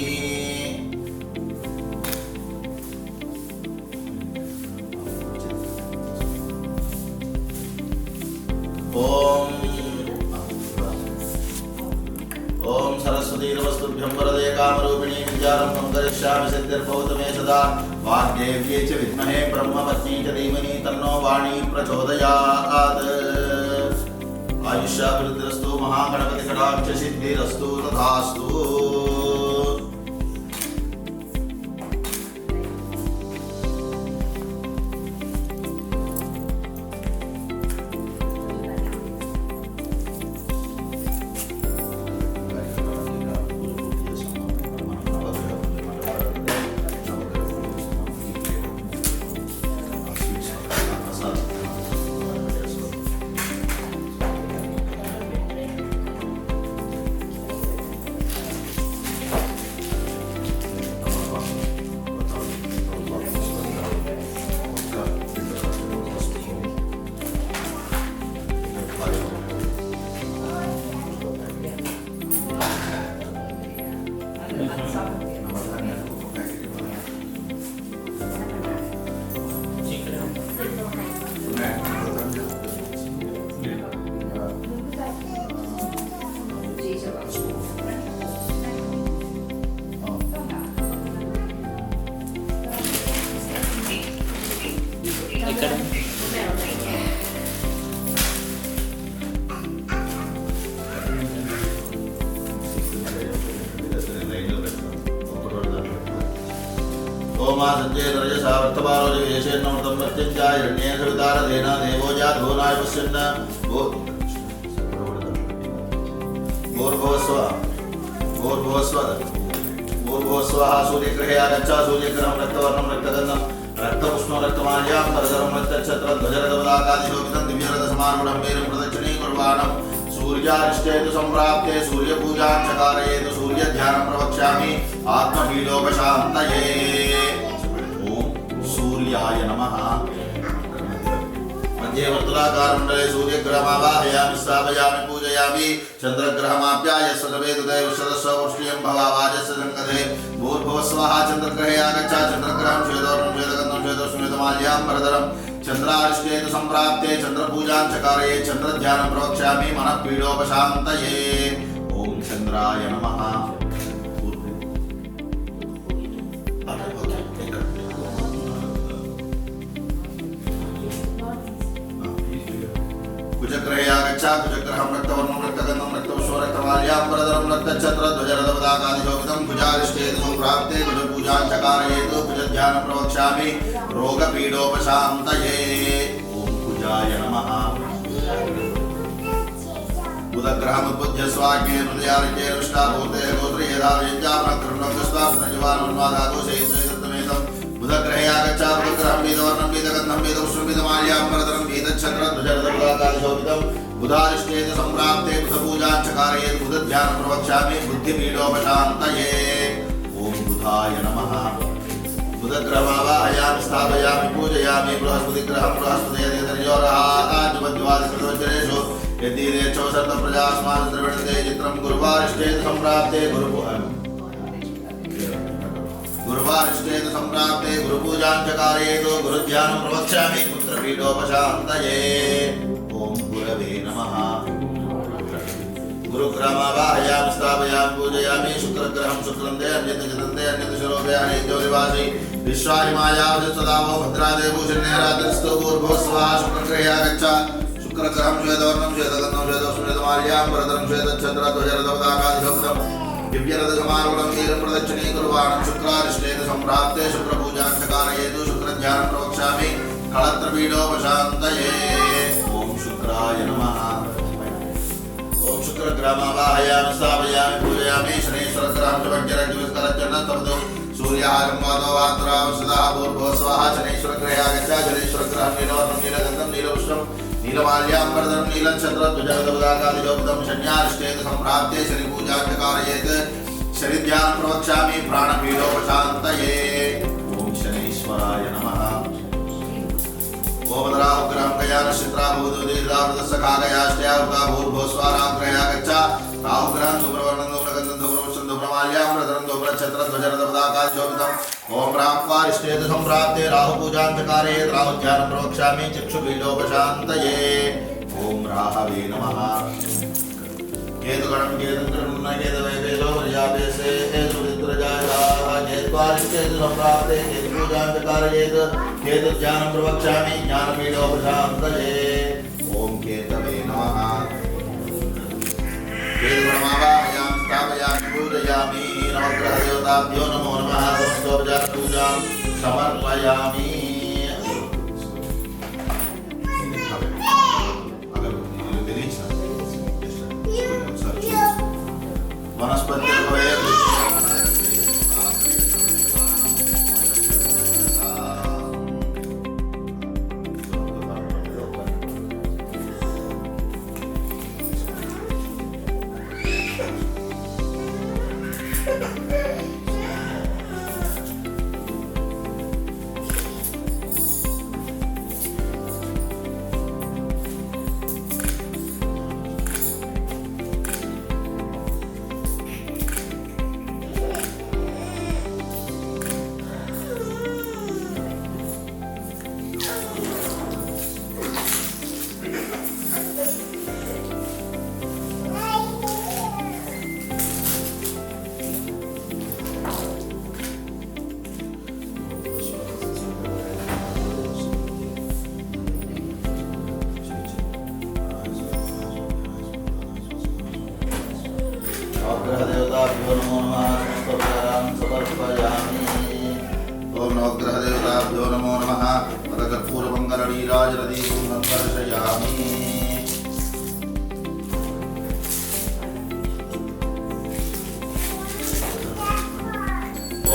ओम सरस्वती नमस्तुभ्यं वरदे कामरूपिणी विद्यारम्भं करिष्यामि सिद्धिर्भवतु मे सदा। वाग्देव्यै च विद्महे ब्रह्मपत्नी च धीमहि तन्नो वाणी प्रचोदयात्। आयुष्याभिवृद्धिरस्तु महागणपति कटाक्ष सिद्धिरस्तु तथास्तु। ओमा संजय रजसा वर्तमानो जयेशेन्नमृतं मृत्युञ्जयरण्ये सवितारधेन देवो जातभुवनाय पश्यन् भूर्भुवस्वः सूर्यग्रहे आगच्छ। सूर्यग्रहं रक्तवर्णं रक्तगन्धं रक्तपुष्पं रक्तमाल्यां परधरं रक्तच्छत्रध्वजरथपदाकादिशोभितं दिव्यरथसमारूढं वीरं प्रदक्षिणीकुर्वाणं। सूर्यारिष्टे तु सम्प्राप्ते सूर्यपूजां च कारयेतु। सूर्यध्यानं प्रवक्ष्यामि आत्मपीडोपशान्तये। ओम सूर्याय नमः। मध्ये वर्तुलाकारमण्डले सूर्यग्रहमावाहयामि स्थापयामि पूजयामि। चन्द्रग्रहमाप्याय सदवेदुदय सदस्वपुष्टियं भवावाजस्य संकथे। भूर्भुवस्वः चन्द्रग्रहे आगच्छ। चन्द्रग्रहं श्वेतवर्णं श्वेतगन्धं श्वेतस्मितमाल्यां परधरं चन्द्रारिष्टे तु सम्प्राप्ते चन्द्रपूजां च कारये। चन्द्रध्यानं प्रवक्ष्यामि मनःपीडोपशान्तये। ओम चन्द्राय नमः। कुजग्रहे आगच्छ। कुजग्रहं रक्तवर्णं रक्तगन्धं रक्तपुष्पं रक्तमाल्यां परधरं रक्तच्छत्रध्वजरथपदाकादिशोभितं। कुजारिष्टे तु सम्प्राप्ते कुजपूजां च कारयेतु। कुजध्यानं प्रवक्ष्यामि रोगपीडोपशान्तये। ओम कुजाय नमः। बुधग्रहमुद्बुध्य स्वाग्ने हृदयारिज्ये विष्टाभूते गोत्रे यथा व्यञ्जापनकृण्णं बुधग्रहे आगच्छ। बुधग्रहं वीतवर्णं वीतगन्धं वीतपुष्पं वीतमाल्यां परधरं वीतच्छत्रध्वजरथपदाकादिशोभितं। बुधारिष्टे तु सम्प्राप्ते बुधपूजां च कारयेत्। बुधध्यानं प्रवक्ष्यामि बुद्धिपीडोपशान्तये। ओम बुधाय नमः। बुधग्रहमावाहयामि स्थापयामि पूजयामि। बृहस्पतिग्रहं बृहस्पतिर्योरहाद्युपद्वादशवज्रेषु यदीरेच्छौ सर्वप्रजास्मान् द्रविणते चित्रं। गुरुवारिष्टे तु सम्प्राप्ते सर्वारिष्टेतु सम्प्राप्ते गुरुपूजां च कारयेतु गुरुध्यानं प्रवक्ष्यामि पुत्रपीडोपशान्तये ॐ गुरवे नमः गुरुग्रहमावाहयामि स्थापयामि पूजयामि शुक्रग्रहं शुक्रन्दे अन्यतजतन्दे अन्यतशरोपयानि ज्योतिवासि विश्वायमायावति सदावो भद्रादे भूषण्यरात्रिस्तु भूर्भुवस्वः शुक्रग्रहे आगच्छ शुक्रग्रहं श्वेतवर्णं श्वेतगन्धं श्वेतोष्णवेतमाल्यां वरदं श्वेतच्छत्रध्वजरथपताकादिशब्दं दिव्यरथसमारूढं वीरप्रदक्षिणीकुर्वाणं शुक्रारिष्टेतु सम्प्राप्ते शुक्रपूजां च कारयेतु शुक्रध्यानं प्रवक्ष्यामि कलत्रपीडोपशान्तये ॐ शुक्राय नमः ॐ शुक्रग्रहमावाहयामि स्थापयामि पूजयामि शनैश्वरग्रहं च वज्रज्योतिष्करज्जनस्तब्धौ सूर्याहारं वादो वात्रावसदः भूर्भुवस्वः शनैश्वरग्रहे आगच्छ शनैश्वरग्रहं नीलवर्णं नीलगन्धं नीलपुष्पं नीलमाल्याम्बरधरं नीलच्छत्रध्वजरथपताकादिशोभितं शन्यारिष्टेतु सम्प्राप्ते शनिपूजां च कारयेत् शनिध्यानं प्रवक्ष्यामि प्राणपीडोपशान्तये ॐ शनैश्वराय नमः ओमदराहुग्रहं गयानश्चित्राभूतोदीर्घावृतस्सखागयाष्टयावृता भूर्भुवस्वाराग्रया गच्छ राहुग्रहं सुब्रवर्णं धूम्रगन्धं धूम्रपुष्पं धूम्रमाल्याम्बरधरं धूम्रच्छत्रध्वजरथपताकादिशोभितं ॐ प्राप्त्वारिष्टेतु सम्प्राप्ते राहुपूजां च कारयेत् राहुध्यानं प्रवक्ष्यामि चक्षुपीडोपशान्तये ॐ राहवे नमः केतुगणं केतुगणं केतवैवेशो प्रजापेशे केतुरुद्रजायाः केत्वारिष्टेतु सम्प्राप्ते केतुपूजां च कारयेत् केतुध्यानं प्रवक्ष्यामि ज्ञानपीडोपशान्तये ॐ केतवे नमः केतुगणमावाहयामि स्थापयामि पूजयामि नवग्रहदेवताभ्यो नमो नमः समस्तोपचारपूजां समर्पयामि नवग्रहदेवताभ्यो नमो नमः समस्तोपचारां समर्पयामि ॐ नवग्रहदेवताभ्यो नमो नमः पदकर्पूरमङ्गलनीराजनदीपं दर्शयामि ॐ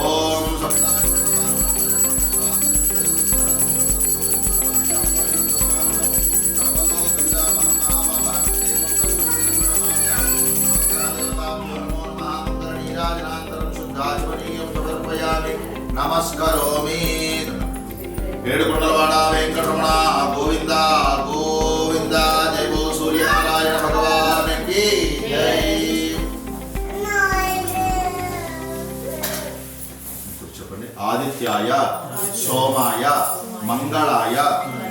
नमस्करोमि ఏడుకొండలవాడ వెంకటరమణ గోవింద గోవింద జై బో సూర్యనారాయణ భగవానికి జై. చెప్పండి. ఆదిత్యాయ సోమాయ మంగళాయ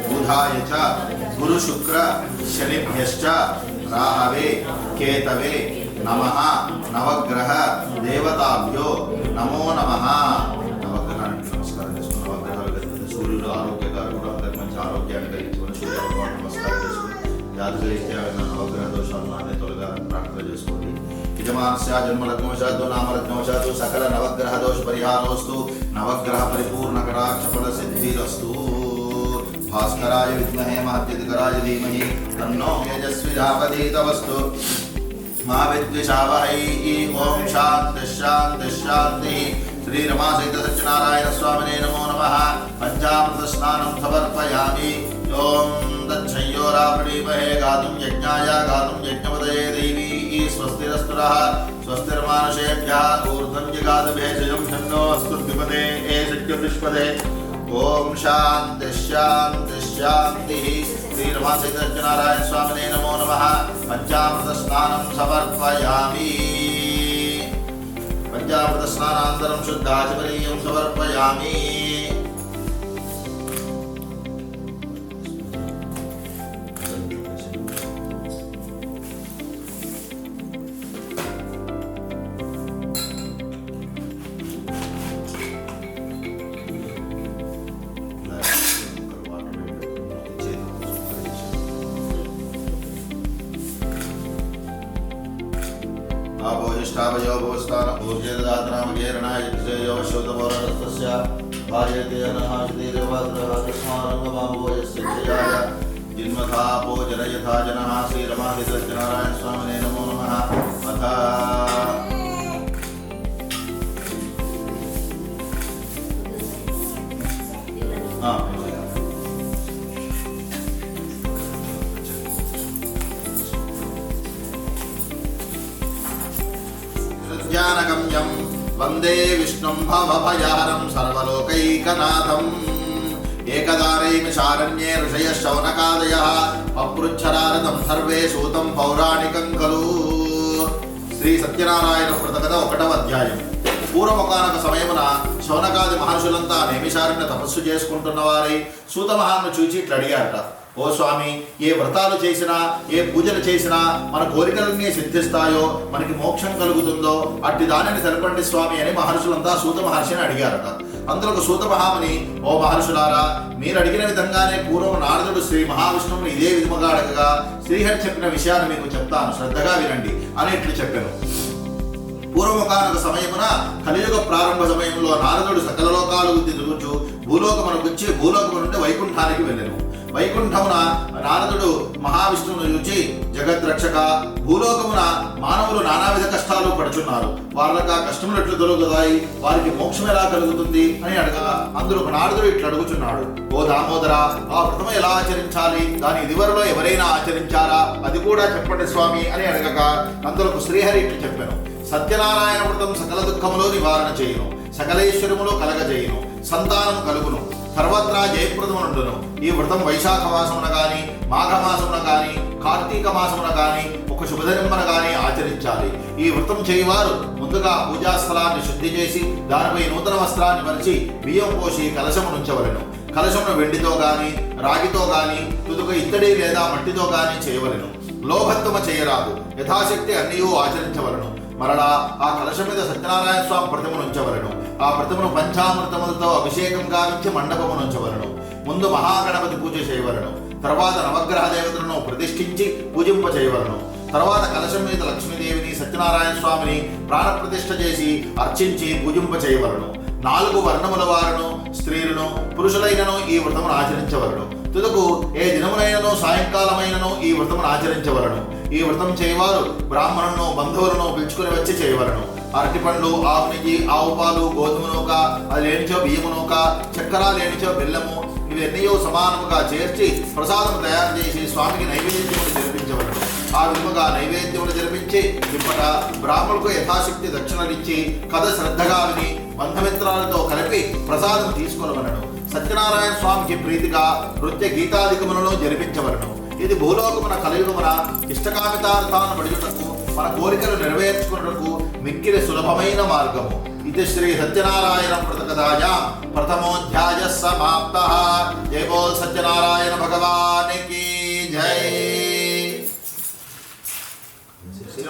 బుధాయ చ గురు శుక్ర శనిభ్యశ్చ రాహవే కేతవే నమః నవగ్రహ దేవతాభ్యో నమో నమః. నవగ్రహానికి నమస్కారం చేసుకుని నవగ్రహాలు కలిగిన సూర్యుడు ఆరోగ్యకారకుడు అందరికి మంచి ఆరోగ్యాన్ని కలిగించుకుని సూర్య భగవాన్ నమస్కారం చేసుకుని జాతకరీత్యా నవగ్రహ దోషాలను అన్ని తొలగా ప్రార్థన చేసుకోండి. యజమానస్య జన్మలగ్నవశాత్తు నామలగ్నవశాత్తు సకల నవగ్రహ దోష పరిహారోస్తు నవగ్రహ పరిపూర్ణ కటాక్ష ఫల సిద్ధిరస్తు. భాస్కరాయ విద్మహే మహత్యధికరాయ ధీమహి తన్నో యజస్విరాపదీతవస్తు. మా విద్విషావహై. ఓం శాంతి శాంతి శాంతి. శ్రీ రమా సహిత సత్యనారాయణ స్వామినే నమో నమః. పంచామృత స్నానం సమర్పయామి. ఓం తచ్చయ్యోరాప్రణీమహే గాతుం యజ్ఞాయ గాతుం యజ్ఞపదయే దేవీ స్వస్తిరస్తురః స్వస్తిర్మానుషేభ్యः ఊర్ధ్వం జగాద భేషజం ధన్నో అస్తు ద్విపదే ఏ సత్యదుష్పదే. ఓం శాంతి శాంతి శాంతి. శ్రీ రమా సహిత సత్యనారాయణ స్వామినే నమో నమః. పంచామృత స్నానం సమర్పయామి. పంచామృత స్నానాంతరం శుద్ధాచమనీయం సమర్పయామి. ఆపోజిష్టాభయో భవస్థాన ఊర్జేదాతనామకేరణాయ యజ్ఞేయో శోతపౌరస్తస్య భార్యతేనహాజితేరవాద్రహాతస్మారంగమాభోయస్య జిన్మథాపో జనయథా జనః శ్రీరమాదిసత్యనారాయణ స్వామినే నమో నమః. అథ జ్ఞానగమ్యం వందే విష్ణుం భవభయహరం సర్వలోకైకనాథం. ఏకదారైమిషారణ్యే ఋషయః శౌనకాదయః పపృచ్ఛరారథం సర్వే సూతం పౌరాణికం ఖలు. శ్రీ సత్యనారాయణ వ్రతకథ 1వ అధ్యాయం. పూర్వముఖానక సమయమున శౌనకాది మహర్షులంతా నైమిషారణ్య తపస్సు చేసుకుంటున్న వారై సూత మహాన్ని చూచి ఇట్లా అడిగారట, ఓ స్వామి, ఏ వ్రతాలు చేసినా ఏ పూజలు చేసినా మన కోరికలన్నీ సిద్ధిస్తాయో, మనకి మోక్షం కలుగుతుందో అట్టి దానిని తెలపండి స్వామి అని మహర్షులంతా సూత మహర్షిని అడిగారట. అందులో సూత మహాముని, ఓ మహర్షులారా, మీరు అడిగిన విధంగానే పూర్వం నారదుడు శ్రీ మహావిష్ణువుని ఇదే విధముగా అడగగా శ్రీహరి చెప్పిన విషయాన్ని మీకు చెప్తాను, శ్రద్ధగా వినండి అని ఇట్లు చెప్పాను. పూర్వముఖానక సమయమున కలియుగ ప్రారంభ సమయంలో నారదుడు సకల లోకాలు గుద్ది తిరుగుచు భూలోకమును గుచ్చి భూలోకము నుండి వైకుంఠానికి వెళ్ళెను. వైకుంఠమున నారదుడు మహావిష్ణువును చూచి, జగద్రక్షక, భూలోకమున మానవులు నానావిధ కష్టాలు పడుచున్నారు, వాళ్ళకి ఆ కష్టములు ఎట్లు దొరుకుతాయి, వారికి మోక్షం ఎలా కలుగుతుంది అని అడగగా అందులో నారదుడు ఇట్లు అడుగుచున్నాడు, ఓ దామోదర, ఆ వ్రతము ఎలా ఆచరించాలి, దాని ఇదివరలో ఎవరైనా ఆచరించారా, అది కూడా చెప్పండి స్వామి అని అడగగా అందులో శ్రీహరి ఇట్లు చెప్పాను, సత్యనారాయణ వ్రతం సకల దుఃఖములో నివారణ చేయును, సకలేశ్వరములో కలగజేయును, సంతానము కలుగును, సర్వత్రా జయప్రదమునుండును. ఈ వ్రతం వైశాఖ మాసమున గాని, మాఘమాసమున గాని, కార్తీక మాసమున గాని, ఒక శుభదినమున గాని ఆచరించాలి. ఈ వ్రతం చేయవారు ముందుగా పూజాస్థలాన్ని శుద్ధి చేసి దానిపై నూతన వస్త్రాన్ని పరిచి బియ్యం పోసి కలశము నుంచవలెను. కలశమును వెండితో గాని, రాగితో గాని, తుదుక ఇత్తడి లేదా మట్టితో గాని చేయవలెను. లోభత్వము చేయరాదు, యథాశక్తి అన్నీ ఆచరించవలను. మరలా ఆ కలశం మీద సత్యనారాయణ స్వామి ప్రతిమను ఉంచవలను. ఆ ప్రతిమను పంచామృతములతో అభిషేకం గావించి మండపమును ఉంచవలను. ముందు మహాగణపతి పూజ చేయవలను. తర్వాత నవగ్రహ దేవతలను ప్రతిష్ఠించి పూజింప చేయవలను. తర్వాత కలశం మీద లక్ష్మీదేవిని, సత్యనారాయణ స్వామిని ప్రాణప్రతిష్ఠ చేసి అర్చించి పూజింప చేయవలను. 4 వర్ణముల వారును, స్త్రీలను, పురుషులైనను ఈ వ్రతమును ఆచరించవలను. తుదకు ఏ దినమునైనను సాయంకాలమైనను ఈ వ్రతమును ఆచరించవలను. ఈ వ్రతం చేయవారు బ్రాహ్మణులను, బంధువులను పిలుచుకుని వచ్చి చేయవలను. అరటిపండ్లు, ఆవు నెయ్యి, ఆవు పాలు, గోధుమ నూక, అది లేనిచో బియ్యము నూక, చక్కెర లేనిచో బెల్లము, ఇవన్నీయో సమానముగా చేర్చి ప్రసాదము తయారు చేసి స్వామికి నైవేద్యములు జరిపించవలను. ఆ విధముగా నైవేద్యములు జరిపించి ఇప్పట బ్రాహ్మణులకు యథాశక్తి దక్షిణలిచ్చి కథ శ్రద్ధగా విని బంధమిత్రాలతో కలిపి ప్రసాదం తీసుకొనవలను. సత్యనారాయణ స్వామికి ప్రీతిగా నృత్య గీతాధికములను జరిపించవలను. ఇది భూలోకమున కలియుగమున ఇష్టకామితార్థాలను పడియుటకు, మన కోరికలు నెరవేర్చుకున్నటకు మిక్కిలి సులభమైన మార్గము. ఇది శ్రీ సత్యనారాయణ వ్రతకథాయాం ప్రథమోధ్యాయ సమాప్తః. జై బోల్ సత్యనారాయణ భగవానికి జై.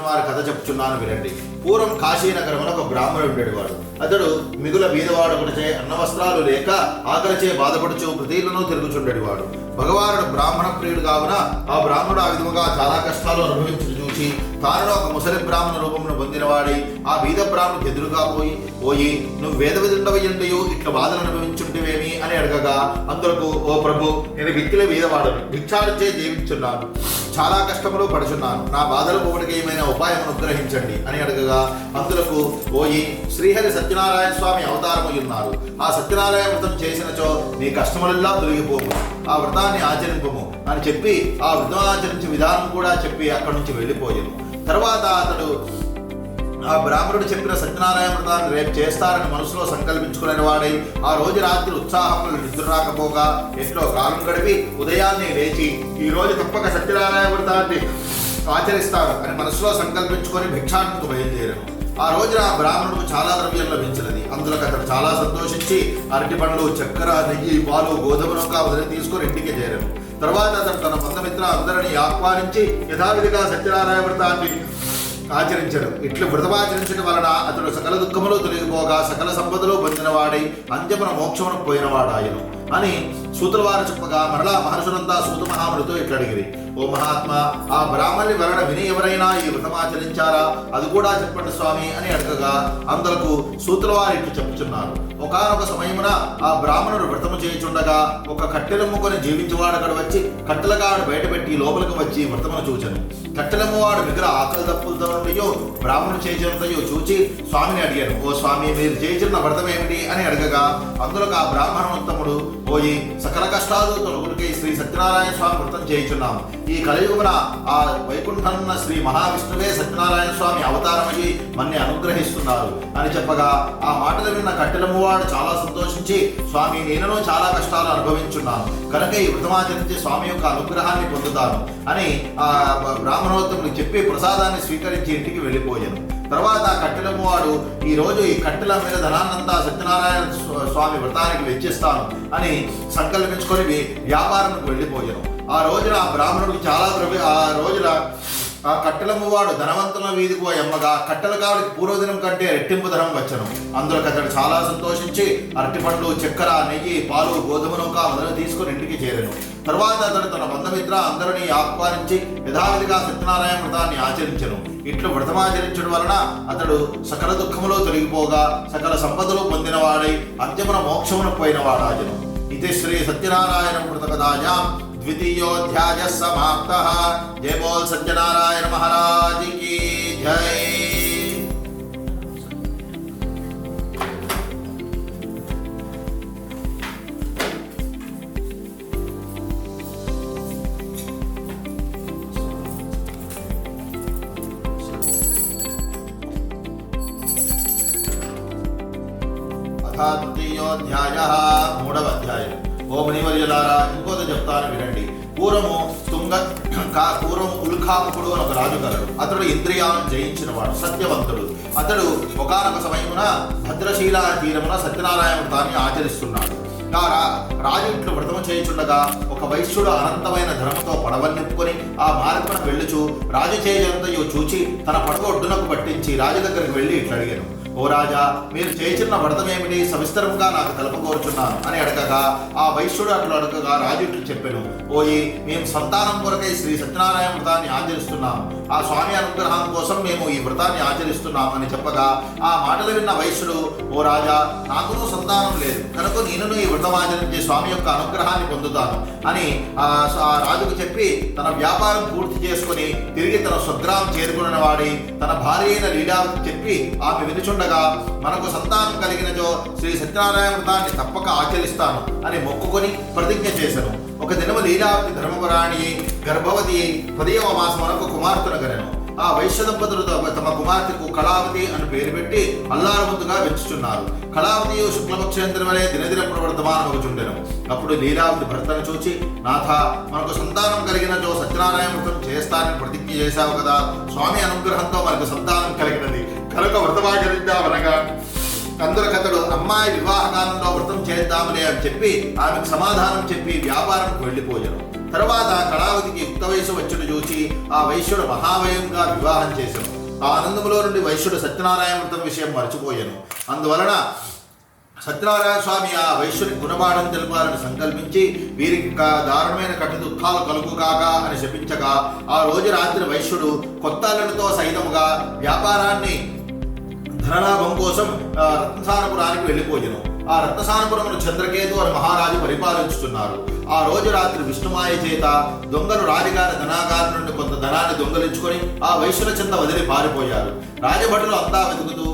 వారి కథ చెప్తున్నాను వినండి. పూర్వం కాశీనగరమున ఒక బ్రాహ్మణుడు ఉండేవాడు. అతడు మిగుల బీదవాడొకటిచే అన్న వస్త్రాలు లేక ఆకలిచే బాధపడుచు ప్రతిలను తిరుగుచుండేవాడు. భగవానుడు బ్రాహ్మణ ప్రియుడు కావున ఆ బ్రాహ్మణుడు ఆ విధముగా చాలా కష్టాలు అనుభవించి చూసి తాను ఒక ముసలి బ్రాహ్మణ రూపమును పొందినవాడి ఆ బీద బ్రాహ్మణుడికి ఎదురుగా పోయి నువ్వు వేద విధుండవయ్యుండయు ఇట్లా బాధలు అనుభవించుంటేవేమి అని అడగగా అందులకు, ఓ ప్రభు, నేను మిక్కిలి బీదవాడను, భిక్షాడిచే జీవించున్నాను, చాలా కష్టములు పడుచున్నాను, నా బాధలు పోవడానికి ఏమైనా ఉపాయం అనుగ్రహించండి అని అడగగా అందులకు, ఓయి, శ్రీహరి సత్యనారాయణ స్వామి అవతారమై ఉన్నారు. ఆ సత్యనారాయణ వ్రతం చేసినచో నీ కష్టములెల్లా తొలగిపోము, ఆ వ్రతాన్ని ఆచరింపము అని చెప్పి ఆ వ్రతం ఆచరించే విధానం కూడా చెప్పి అక్కడి నుంచి వెళ్ళిపోయాను. తర్వాత అతడు ఆ బ్రాహ్మణుడు చెప్పిన సత్యనారాయణ వ్రతాన్ని రేపు చేస్తారని మనసులో సంకల్పించుకునే వాడై ఆ రోజు రాత్రి ఉత్సాహంలో నిద్ర రాకపోగా ఎట్లో కాలం గడిపి ఉదయాన్నే లేచి ఈ రోజు తప్పక సత్యనారాయణ వ్రతాన్ని ఆచరిస్తాను అని మనసులో సంకల్పించుకొని భిక్షాటనకు బయలుదేరాను. ఆ రోజున ఆ బ్రాహ్మణుడికి చాలా ద్రవ్యం లభించినది. అందులో అతడు చాలా సంతోషించి అరటి పండ్లు, చక్కెర, నెయ్యి, పాలు, గోధుమ నూక వదిలి తీసుకొని ఇంటికి చేరాను. తర్వాత అతడు తన బంధుమిత్ర అందరినీ ఆహ్వానించి యథావిధిగా సత్యనారాయణ వ్రతాన్ని ఆచరించడం. ఇట్లు వ్రతమాచరించడం వలన అతడు సకల దుఃఖములు తొలగిపోగా సకల సంపదలు పొందినవాడై అంత్యమున మోక్షమును పోయినవాడాయను అని సూతుల వారు చెప్పగా మరలా మహర్షులంతా సూత మహామునితో ఇట్లు అడిగిరి. ఓ మహాత్మ, ఆ బ్రాహ్మణుని వలన విని ఎవరైనా ఈ వ్రతమాచరించారా? అది కూడా చెప్పండి స్వామి అని అడగగా అందరకు సూతుల వారు ఇట్లు చెప్పుచున్నారు. ఒకనొక సమయమున ఆ బ్రాహ్మణుడు వ్రతము చేయుచుండగా ఒక కట్టెలమ్ముకొని జీవించేవాడక్కడ వచ్చి కట్టెలగాడు బయటపెట్టి లోపలికి వచ్చి వ్రతమును చూచను. కట్టెలమ్మవాడు మిగర ఆకలి తప్పులతో నుండియో బ్రాహ్మణుడు చేయుచున్నదయో చూచి స్వామిని అడిగాను. ఓ స్వామి, మీరు చేయుచున్న వ్రతం ఏమిటి అని అడగగా అందులో ఆ బ్రాహ్మణోత్తముడు, పోయి సకల కష్టాలు తొలగుడికి శ్రీ సత్యనారాయణ స్వామి వ్రతం చేయుచున్నాము. ఈ కలియుగమున ఆ వైకుంఠమున శ్రీ మహావిష్ణువే సత్యనారాయణ స్వామి అవతారమయ్యి మన్ని అనుగ్రహిస్తున్నారు అని చెప్పగా ఆ మాటలు విన్న కట్టెలమ్మవాడు చాలా సంతోషించి, స్వామి, నేను చాలా కష్టాలు అనుభవించున్నాను కనుక ఈ వ్రతమాచరించి స్వామి యొక్క అనుగ్రహాన్ని పొందుతాను అని ఆ బ్రాహ్మణోత్తముడికి చెప్పి ప్రసాదాన్ని స్వీకరించి ఇంటికి వెళ్ళిపోయాను. తర్వాత కట్టెలమ్మవాడు ఈ రోజు ఈ కట్టెల మీద ధనాన్నంతా సత్యనారాయణ స్వామి వ్రతానికి వెచ్చిస్తాను అని సంకల్పించుకొని వ్యాపారానికి వెళ్ళిపోయాను. ఆ రోజున ఆ బ్రాహ్మణుడికి చాలా ఆ కట్టెలమ్మవాడు ధనవంతుల వీధికి పోయి అమ్మగా కట్టెల కావిడికి పూర్వదినం కంటే రెట్టింపు ధనం వచ్చను. అందులో అతడు చాలా సంతోషించి అరటిపండ్లు, చక్కెర, నెయ్యి, పాలు, గోధుమ నూక మొదలు తీసుకుని ఇంటికి చేరాను. తర్వాత అతడు తన బంధుమిత్ర అందరినీ ఆహ్వానించి యథావిధిగా సత్యనారాయణ వ్రతాన్ని ఆచరించను. ఇట్లు వ్రతమాచరించడం వలన అతడు సకల దుఃఖములో తొలగిపోగా సకల సంపదలు పొందినవాడై అంత్యమున మోక్షమును పోయినవాడాజను. ఇది శ్రీ సత్యనారాయణ వ్రత కథాయాం ద్వితీయోధ్యాయ సమాప్తః. జై బోల్ సత్యనారాయణ మహారాజ్ की జై. ద్వితీయోధ్యాయః, మూడవ అధ్యాయం. ఓ మునివర్యులారా, ఇంకోటి చెప్తాను వినండి. పూర్వము ఉల్కాముకుడు అని ఒక రాజు కలడు. అతడు ఇంద్రియాలను జయించినవాడు, సత్యవంతుడు. అతడు ఒకానొక సమయమున భద్రశీల తీరమున సత్యనారాయణ వ్రతాన్ని ఆచరిస్తున్నాడు. రాజు ఇంట్లో వ్రతము చేయుచుండగా ఒక వైశ్యుడు అనంతమైన ధనముతో పడవనిప్పుకొని ఆ మార్గమున వెళ్ళుచు రాజు చేయజంతయు చూచి తన పడవ ఒడ్డునకు పట్టించి రాజు దగ్గరికి వెళ్ళి ఇట్లా అడిగాను. ఓ రాజా, మీరు చేయుచున్న వ్రతం ఏమిటి? సవిస్తరంగా నాకు తెలుపకోరుచున్నాను అని అడగగా ఆ వైశ్యుడు అట్లు అడగగా రాజు ఇట్లు చెప్పాను. ఓయి, మేము సంతానం కొరకై శ్రీ సత్యనారాయణ వ్రతాన్ని ఆచరిస్తున్నాము. ఆ స్వామి అనుగ్రహం కోసం మేము ఈ వ్రతాన్ని ఆచరిస్తున్నాము అని చెప్పగా ఆ మాటలు విన్న వైశ్యుడు, ఓ రాజా, నాకును సంతానం లేదు కనుక నేను ఈ వ్రతం ఆచరించి స్వామి యొక్క అనుగ్రహాన్ని పొందుతాను అని ఆ రాజుకు చెప్పి తన వ్యాపారం పూర్తి చేసుకుని తిరిగి తన స్వగ్రామం చేరుకున్న వాడి తన భార్య అయిన లీలావతి చెప్పి ఆమె వినుచుండగా మనకు సంతానం కలిగినచో శ్రీ సత్యనారాయణ వ్రతాన్ని తప్పక ఆచరిస్తాను అని మొక్కుకొని ప్రతిజ్ఞ చేశాను. ఒక దినము లీలావతి ధర్మపురాణి గర్భవతి 10వ మాసమునకు కుమార్తెను గనెను. ఆ వైశ్య దంపతులు తమ కుమార్తెకు కళావతి అని పేరు పెట్టి అల్లారముద్దుగా పెంచుచున్నారు. కళావతియు శుక్లపక్షేంద్ర వలె దినదిన ప్రవర్తమానమగుచుండెను. అప్పుడు లీలావతి భర్తను చూచి, నాథ, మనకు సంతానం కలిగినచో సత్యనారాయణ వ్రతం చేస్తానని ప్రతిజ్ఞ చేశావు కదా, స్వామి అనుగ్రహంతో మనకు సంతానం కలిగినది కనుక వ్రతమాచరిద్దామనగా అందులకతడు అమ్మాయి వివాహకాలంలో వ్రతం చేద్దామని అని చెప్పి ఆమెకు సమాధానం చెప్పి వ్యాపారంకు వెళ్ళిపోయాను. తర్వాత కళావతికి యుక్త వయసు వచ్చుడు చూచి ఆ వైశ్యుడు మహావయంగా వివాహం చేశాను. ఆ ఆనందములో నుండి వైశ్యుడు సత్యనారాయణ వ్రతం విషయం మర్చిపోయాను. అందువలన సత్యనారాయణ స్వామి ఆ వైశ్యుని గుణపాఠం తెలపాలని సంకల్పించి వీరికి దారుణమైన కఠి దుఃఖాలు కలుగుగాక అని శపించగా ఆ రోజు రాత్రి వైశ్యుడు కొత్త అల్లుడితో సైతముగా వ్యాపారాన్ని ధనలాభం కోసం రత్నసానపురానికి వెళ్ళిపోయాను. ఆ రత్నసానపురమును చంద్రకేతు అని మహారాజు పరిపాలించుతున్నారు. ఆ రోజు రాత్రి విష్ణుమాయ చేత దొంగలు రాజుగారి ధనాగారి నుండి కొంత ధనాన్ని దొంగలించుకొని ఆ వైశ్యుల చెంత వదిలి పారిపోయారు. రాజభటులు అంతా వెతుకుతూ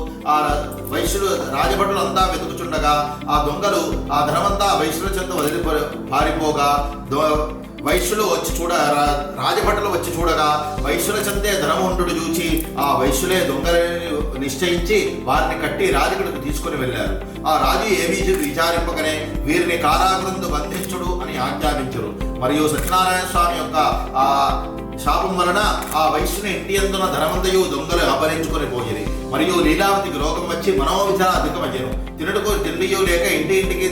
రాజభటులు అంతా వెతుకుచుండగా ఆ దొంగలు ఆ ధనమంతా వైశ్యుల చెంత వదిలి పారిపోగా వైశ్యులు వచ్చి రాజభటులు వచ్చి చూడగా వైశ్యుల చెంతే ధనముండు చూచి ఆ వైశ్యులే దొంగలని నిశ్చయించి వారిని కట్టి రాజుడికి తీసుకుని వెళ్ళారు. ఆ రాజు ఏమీ విచారింపకనే వీరిని కారాగృహంలో బంధించుడు అని ఆజ్ఞాపించరు. మరియు సత్యనారాయణ స్వామి యొక్క ఆ శాపం వలన ఆ వైశ్యుని ఇంటి అందున ధనమంతయు దొంగలు అపహరించుకొని పోయేది. మరియు లీలావతికి రోగం వచ్చి మనోవిధ అధికమయ్యను. తినడుకు తిండియు లేక ఇంటికి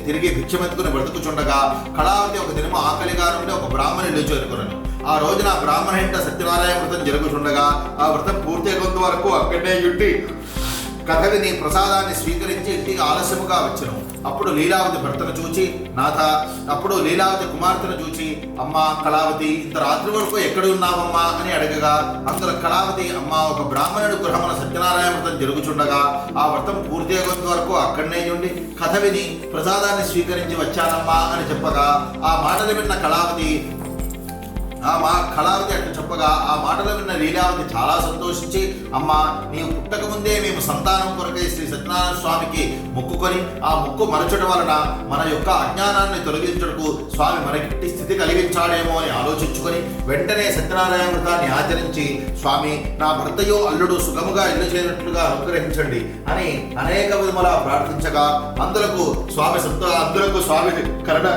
తిరిగి భిక్షమెత్తుకుని బ్రతుకుచుండగా కళావతి ఒక దినము ఆకలిగా నుండి ఒక బ్రాహ్మణుడు చేరుకున్నాను. ఆ రోజున బ్రాహ్మణ ఇంట సత్యనారాయణ వ్రతం జరుగుతుండగా ఆ వ్రతం పూర్తి అయ్యేంత వరకు అక్కడే యుట్టి కథ విని ప్రసాదాన్ని స్వీకరించి ఇంటికి ఆలస్యముగా వచ్చను. అప్పుడు లీలావతి భర్తను చూచి నాథ, అప్పుడు లీలావతి కుమార్తెను చూచి అమ్మా కళావతి, ఇంత రాత్రి వరకు ఎక్కడ ఉన్నావమ్మా అని అడగగా అందులో కళావతి అమ్మ ఒక బ్రాహ్మణుడు గృహమున సత్యనారాయణ వ్రతం జరుగుచుండగా ఆ వ్రతం పూర్తి అయ్యేంత వరకు అక్కడనే ఉండి కథ విని ప్రసాదాన్ని స్వీకరించి వచ్చానమ్మా అని చెప్పగా ఆ మాటలు విన్న కళావతి అట్లా చెప్పగా ఆ మాటలు విన్న లీలావతి చాలా సంతోషించి అమ్మా, నీవు పుట్టక ముందే మేము సంతానం కొరకై శ్రీ సత్యనారాయణ స్వామికి మొక్కుకొని ఆ మొక్కు మరచడం వలన మన యొక్క అజ్ఞానాన్ని తొలగించుటకు స్వామి మనకి స్థితి కలిగించాడేమో అని ఆలోచించుకొని వెంటనే సత్యనారాయణ వ్రతాన్ని ఆచరించి స్వామి నా భర్తయో అల్లుడు సుఖముగా ఇల్లు చేరినట్లుగా అనుగ్రహించండి అని అనేక విధములా ప్రార్థించగా అందులకు స్వామి కరుణ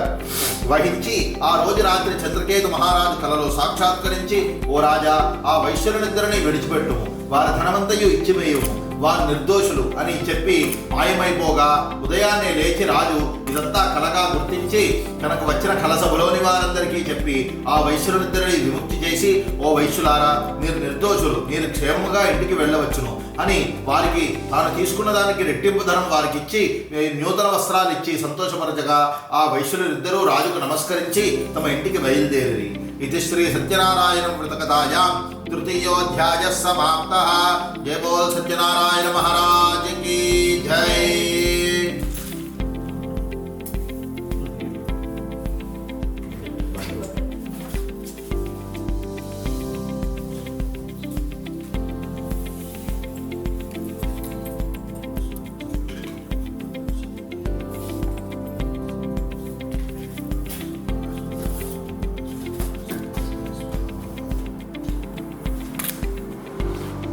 వహించి ఆ రోజు రాత్రి చంద్రకేతు మహారాజు కలలో సాక్షాత్కరించి ఓ రాజా, ఆ వైశ్యులనిద్దరిని విడిచిపెట్టుము, వారి ధనమంతయు ఇచ్చివేయుము, వారు నిర్దోషులు అని చెప్పి మాయమైపోగా ఉదయాన్నే లేచి రాజు ఇదంతా కలగా గుర్తించి తనకు వచ్చిన కలసభలోని వారందరికీ చెప్పి ఆ వైశ్యులనిద్దరిని విముక్తి చేసి ఓ వైశ్యులారా, మీరు నిర్దోషులు, మీరు క్షేమముగా ఇంటికి వెళ్ళవచ్చును అని వారికి తాను తీసుకున్న దానికి రెట్టింపు ధనం వారికి ఇచ్చి నూతన వస్త్రాలు ఇచ్చి సంతోషపరచగా ఆ వైశ్యులిద్దరూ రాజుకు నమస్కరించి తమ ఇంటికి బయలుదేరి. ఇది శ్రీ సత్యనారాయణ వ్రతకథాయాం తృతీయోధ్యాయ సమాప్తః. జై బోల్ సత్యనారాయణ మహారాజ్ కీ జై.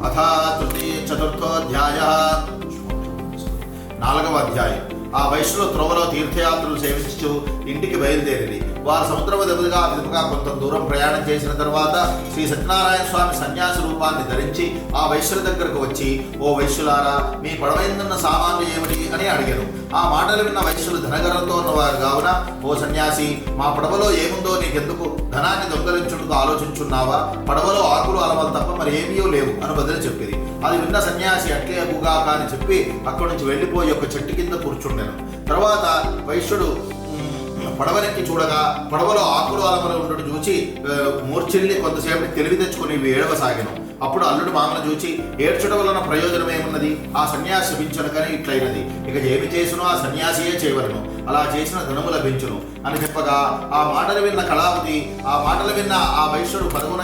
అథ చతుర్థోధ్యాయ. 4వ అధ్యాయం. ఆ వైశ్యులు త్రోవలో తీర్థయాత్రలు సేవించు ఇంటికి బయలుదేరి వారు సముద్రపు దిగుగా కొంత దూరం ప్రయాణం చేసిన తర్వాత శ్రీ సత్యనారాయణ స్వామి సన్యాసి రూపాన్ని ధరించి ఆ వైశ్యుల దగ్గరకు వచ్చి ఓ వైశ్యులారా, మీ పడవైందన్న సామాన్లు ఏమిటి అని అడిగారు. ఆ మాటలు విన్న వైశ్యులు ధనగరంతో ఉన్నవారు కావున ఓ సన్యాసి, మా పడవలో ఏముందో నీకెందుకు, ధనాన్ని దొంగలించుటకు ఆలోచించున్నావా, పడవలో ఆకులు అలవలు తప్ప మరి ఏమీ లేవు అని బదులు చెప్పింది. అది విన్న సన్యాసి అట్లే అగుగాక అని చెప్పి అక్కడి నుంచి వెళ్ళిపోయి ఒక చెట్టు కింద కూర్చుండాను. తర్వాత వైశ్యుడు పడవనెక్కి చూడగా పడవలో ఆకులు అలమలు ఉండడం చూసి మూర్ఛిల్లి కొంతసేపు తెలివి తెచ్చుకొని ఏడవసాగాను. అప్పుడు అల్లుడు మామను చూచి ఏడ్చడం వలన ప్రయోజనం ఏమున్నది, ఆ సన్యాసి లభించనుకని ఇట్లయినది, ఇక ఏమి చేసునో ఆ సన్యాసియే చేయవలను, అలా చేసిన ధనము లభించును అని చెప్పగా ఆ మాటలు విన్న కళావతి ఆ మాటలు విన్న ఆ వైశ్యుడు పదవున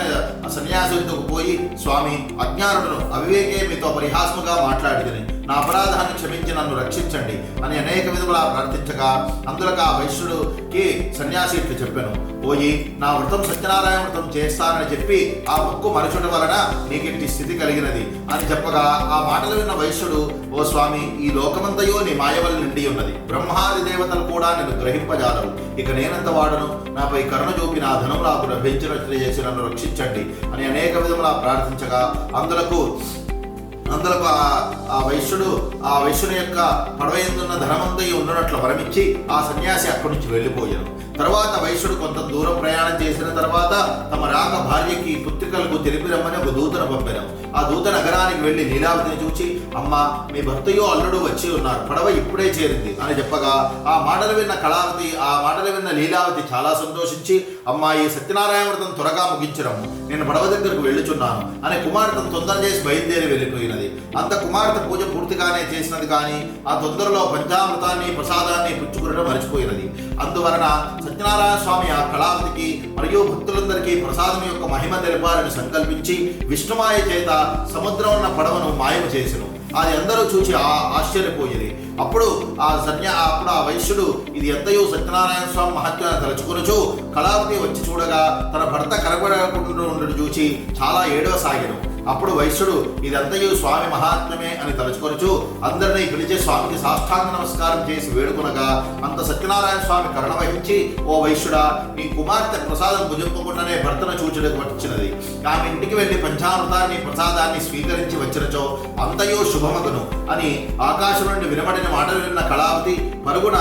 సన్యాసుడితో పోయి స్వామి, అజ్ఞానులను అవివేకే మీతో పరిహాసముగా మాట్లాడిదని నా అపరాధాన్ని క్షమించి నన్ను రక్షించండి అని అనేక విధములా ప్రార్థించగా అందులో ఆ వైశ్యుడికి సన్యాసి ఇట్లు చెప్పాను, పోయి నా వ్రతం సత్యనారాయణ వ్రతం చేస్తానని చెప్పి ఆ మొక్కు మరచుట వలన నీకు ఇట్టి స్థితి కలిగినది అని చెప్పగా ఆ మాటలు విన్న వైశ్యుడు, ఓ స్వామి, ఈ లోకమంతయో నీ మాయవల్ నిండి ఉన్నది, బ్రహ్మాది దేవతలు కూడా నేను గ్రహింపజాలరు, ఇక నేనంత వాడను, నాపై కరుణ చూపి నా ధనం నాకు లభించినట్లు చేసి నన్ను రక్షించండి అని అనేక విధములా ప్రార్థించగా అందులకు ఆ వైశ్యుని యొక్క పడవయందున్న ధనమంతయు ఉండనట్లు వరమిచ్చి ఆ సన్యాసి అక్కడి నుంచి వెళ్ళిపోయాను. తర్వాత వైశ్యుడు కొంత దూరం ప్రయాణం చేసిన తర్వాత తమ రాక భార్యకి పుత్రికలకు తెలిపి రమ్మని ఒక దూతను పంపాను. ఆ దూత నగరానికి వెళ్లి లీలావతిని చూచి, అమ్మ, మీ భర్తయో అల్లుడు వచ్చి ఉన్నారు, పడవ ఇప్పుడే చేరింది అని చెప్పగా ఆ మాటలు విన్న కళావతి ఆ మాటలు విన్న లీలావతి చాలా సంతోషించి, అమ్మా, ఈ సత్యనారాయణ వ్రతం త్వరగా ముగించడము, నేను పడవ దగ్గరకు వెళ్ళుచున్నాను అని కుమార్తెను తొందర చేసి బయలుదేరి వెళ్ళిపోయినది. అంత కుమార్తె పూజ పూర్తిగానే చేసినది కానీ ఆ తొందరలో పంచామృతాన్ని ప్రసాదాన్ని పుచ్చుకునడం మర్చిపోయినది. అందువలన సత్యనారాయణ స్వామి ఆ కళావతికి మరియు భక్తులందరికీ ప్రసాదం యొక్క మహిమ తెలిపాలని సంకల్పించి విష్ణుమాయ చేత సముద్రం ఉన్న పడవను మాయము చేసెను. అది అందరూ చూసి ఆశ్చర్యపోయేది. అప్పుడు ఆ వైశ్యుడు ఇది ఎంతయో సత్యనారాయణ స్వామి మహత్యాన్ని తలుచుకొనుచు కళావతి వచ్చి చూడగా తన భర్త కనబడకుండా ఉండడం చూసి చాలా ఏడవసాగాను. అప్పుడు వైశ్యుడు ఇదంతయు స్వామి మహాత్మ్యమే అని తలుచుకొనుచు అందరినీ పిలిచే స్వామికి సాష్టాంగ నమస్కారం చేసి వేడుకొనగా అంత సత్యనారాయణ స్వామి కరుణ వహించి, ఓ వైశ్యుడా, నీ కుమార్తె ప్రసాదం భుజింపకుండానే భర్తను చూచుటకు వచ్చినది. ఆమె ఇంటికి వెళ్లి పంచామృతాన్ని ప్రసాదాన్ని స్వీకరించి వచ్చినచో అంతయో శుభమగును అని ఆకాశం నుండి వినబడిన మాటలు విన్న కళావతి పరుగున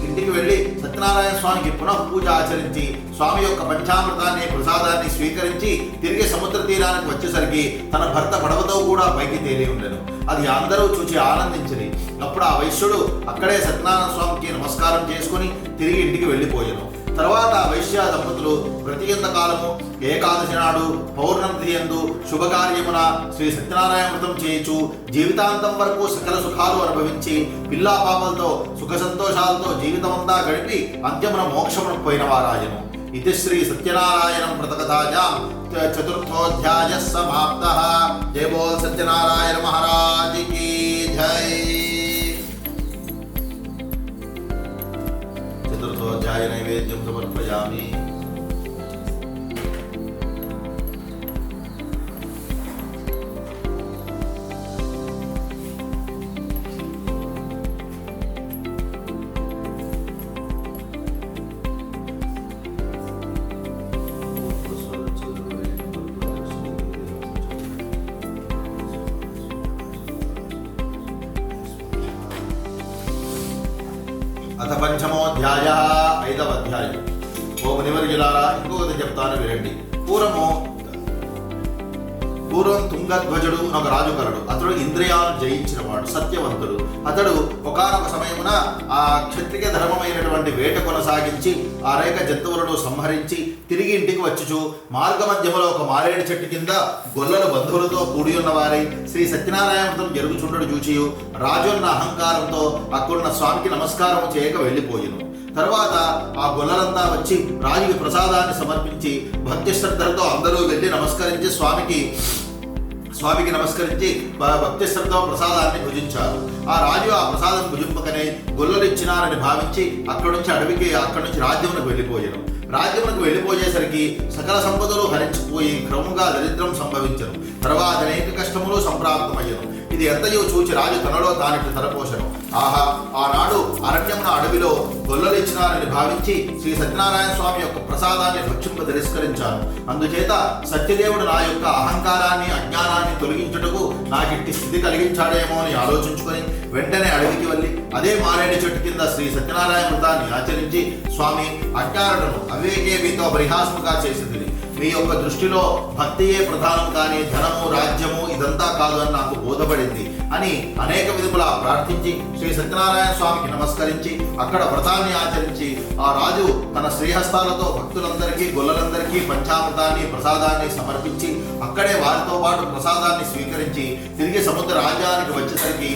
ఇంటికి వెళ్లి సత్యనారాయణ స్వామికి పునః పూజ ఆచరించి స్వామి యొక్క పంచామృతాన్ని ప్రసాదాన్ని స్వీకరించి తిరిగి సముద్ర తీరానికి వచ్చేసరికి తన భర్త పడవతో కూడా పైకి తేలి ఉండెను. అది అందరూ చూచి ఆనందించింది. అప్పుడు ఆ వైశ్యుడు అక్కడే సత్యనారాయణ స్వామికి నమస్కారం చేసుకుని తిరిగి ఇంటికి వెళ్ళిపోయాను. తర్వాత వైశ్య దంపతులు ప్రతియంత కాలము ఏకాదశి నాడు పౌర్ణమి యందు శుభకార్యమున శ్రీ సత్యనారాయణ వ్రతం చేయుచు జీవితాంతం వరకు సకల సుఖాలు అనుభవించి పిల్లా పాపలతో సుఖ సంతోషాలతో జీవితమంతా గడిపి అంత్యమున మోక్షమును పోయిన వారాయను. ఇది శ్రీ సత్యనారాయణం వ్రతకథాయాం చతుర్థోధ్యాయ సమాప్తః. జై బోల్ సత్యనారాయణ మహారాజ్ కీ జై. చతుర్థోధ్యాయ నైవేద్యం సమర్పయామి. అథ పంచమోధ్యాయ, 5వ అధ్యాయం. ఓ మునివర్యులారా, ఇంకొకటి చెప్తాను వినండి. పూర్వం తుంగధ్వజుడు ఒక రాజుకరుడు. అతడు ఇంద్రియాలను జయించినవాడు, సత్యవంతుడు. అతడు ఒకానొక సమయమున ఆ క్షత్రియ ధర్మమైనటువంటి వేట కొనసాగించి అనేక జంతువులను సంహరించి తిరిగి ఇంటికి వచ్చుచు మార్గ మధ్యములో ఒక మారేడు చెట్టు కింద గొల్లలు బంధువులతో కూడి ఉన్నవారై శ్రీ సత్యనారాయణ వ్రతం జరుగుచుండడు చూచియు రాజున్న అహంకారంతో అక్కడున్న స్వామికి నమస్కారం చేయక వెళ్ళిపోయిను. తర్వాత ఆ గొల్లలంతా వచ్చి రాజుకి ప్రసాదాన్ని సమర్పించి భక్తి శ్రద్ధలతో అందరూ వెళ్ళి నమస్కరించి స్వామికి నమస్కరించి భక్తి శ్రద్ధ ప్రసాదాన్ని భుజించారు. ఆ రాజు ఆ ప్రసాదం భుజింపకనే గొల్లలు ఇచ్చినారని భావించి అక్కడి నుంచి రాజ్యమునకు వెళ్ళిపోయాను. రాజ్యమునకు వెళ్ళిపోయేసరికి సకల సంపదలు హరించిపోయి క్రమంగా దరిద్రం సంభవించను. తర్వాత అనేక కష్టములు సంప్రాప్తమయ్యను. ఇది ఎంతయో చూచి రాజు తనలో తానిటి తలపోషను. ఆహా, ఆనాడు అరణ్యమున అడవిలో గొల్లలు ఇచ్చినారని భావించి శ్రీ సత్యనారాయణ స్వామి యొక్క ప్రసాదాన్ని భక్షింప తిరస్కరించాను. అందుచేత సత్యదేవుడు నా యొక్క అహంకారాన్ని అజ్ఞానాన్ని తొలగించుటకు నాకిట్టి స్థితి కలిగించాడేమో అని ఆలోచించుకొని వెంటనే అడవికి వెళ్ళి అదే మారేడు చెట్టు కింద శ్రీ సత్యనారాయణ వ్రతాన్ని ఆచరించి స్వామి, అజ్ఞానులను అవివేకే మీతో పరిహాసముగా చేసింది. మీ యొక్క దృష్టిలో భక్తియే ప్రధానం కానీ ధనము రాజ్యము ఇదంతా కాదు అని నాకు బోధపడింది అని అనేక విధములా ప్రార్థించి శ్రీ సత్యనారాయణ స్వామికి నమస్కరించి అక్కడ వ్రతాన్ని ఆచరించి ఆ రాజు తన శ్రీహస్తాలతో భక్తులందరికీ గొల్లలందరికీ పంచామృతాన్ని ప్రసాదాన్ని సమర్పించి అక్కడే వారితో పాటు ప్రసాదాన్ని స్వీకరించి తిరిగి సముద్ర రాజ్యానికి వచ్చేసరికి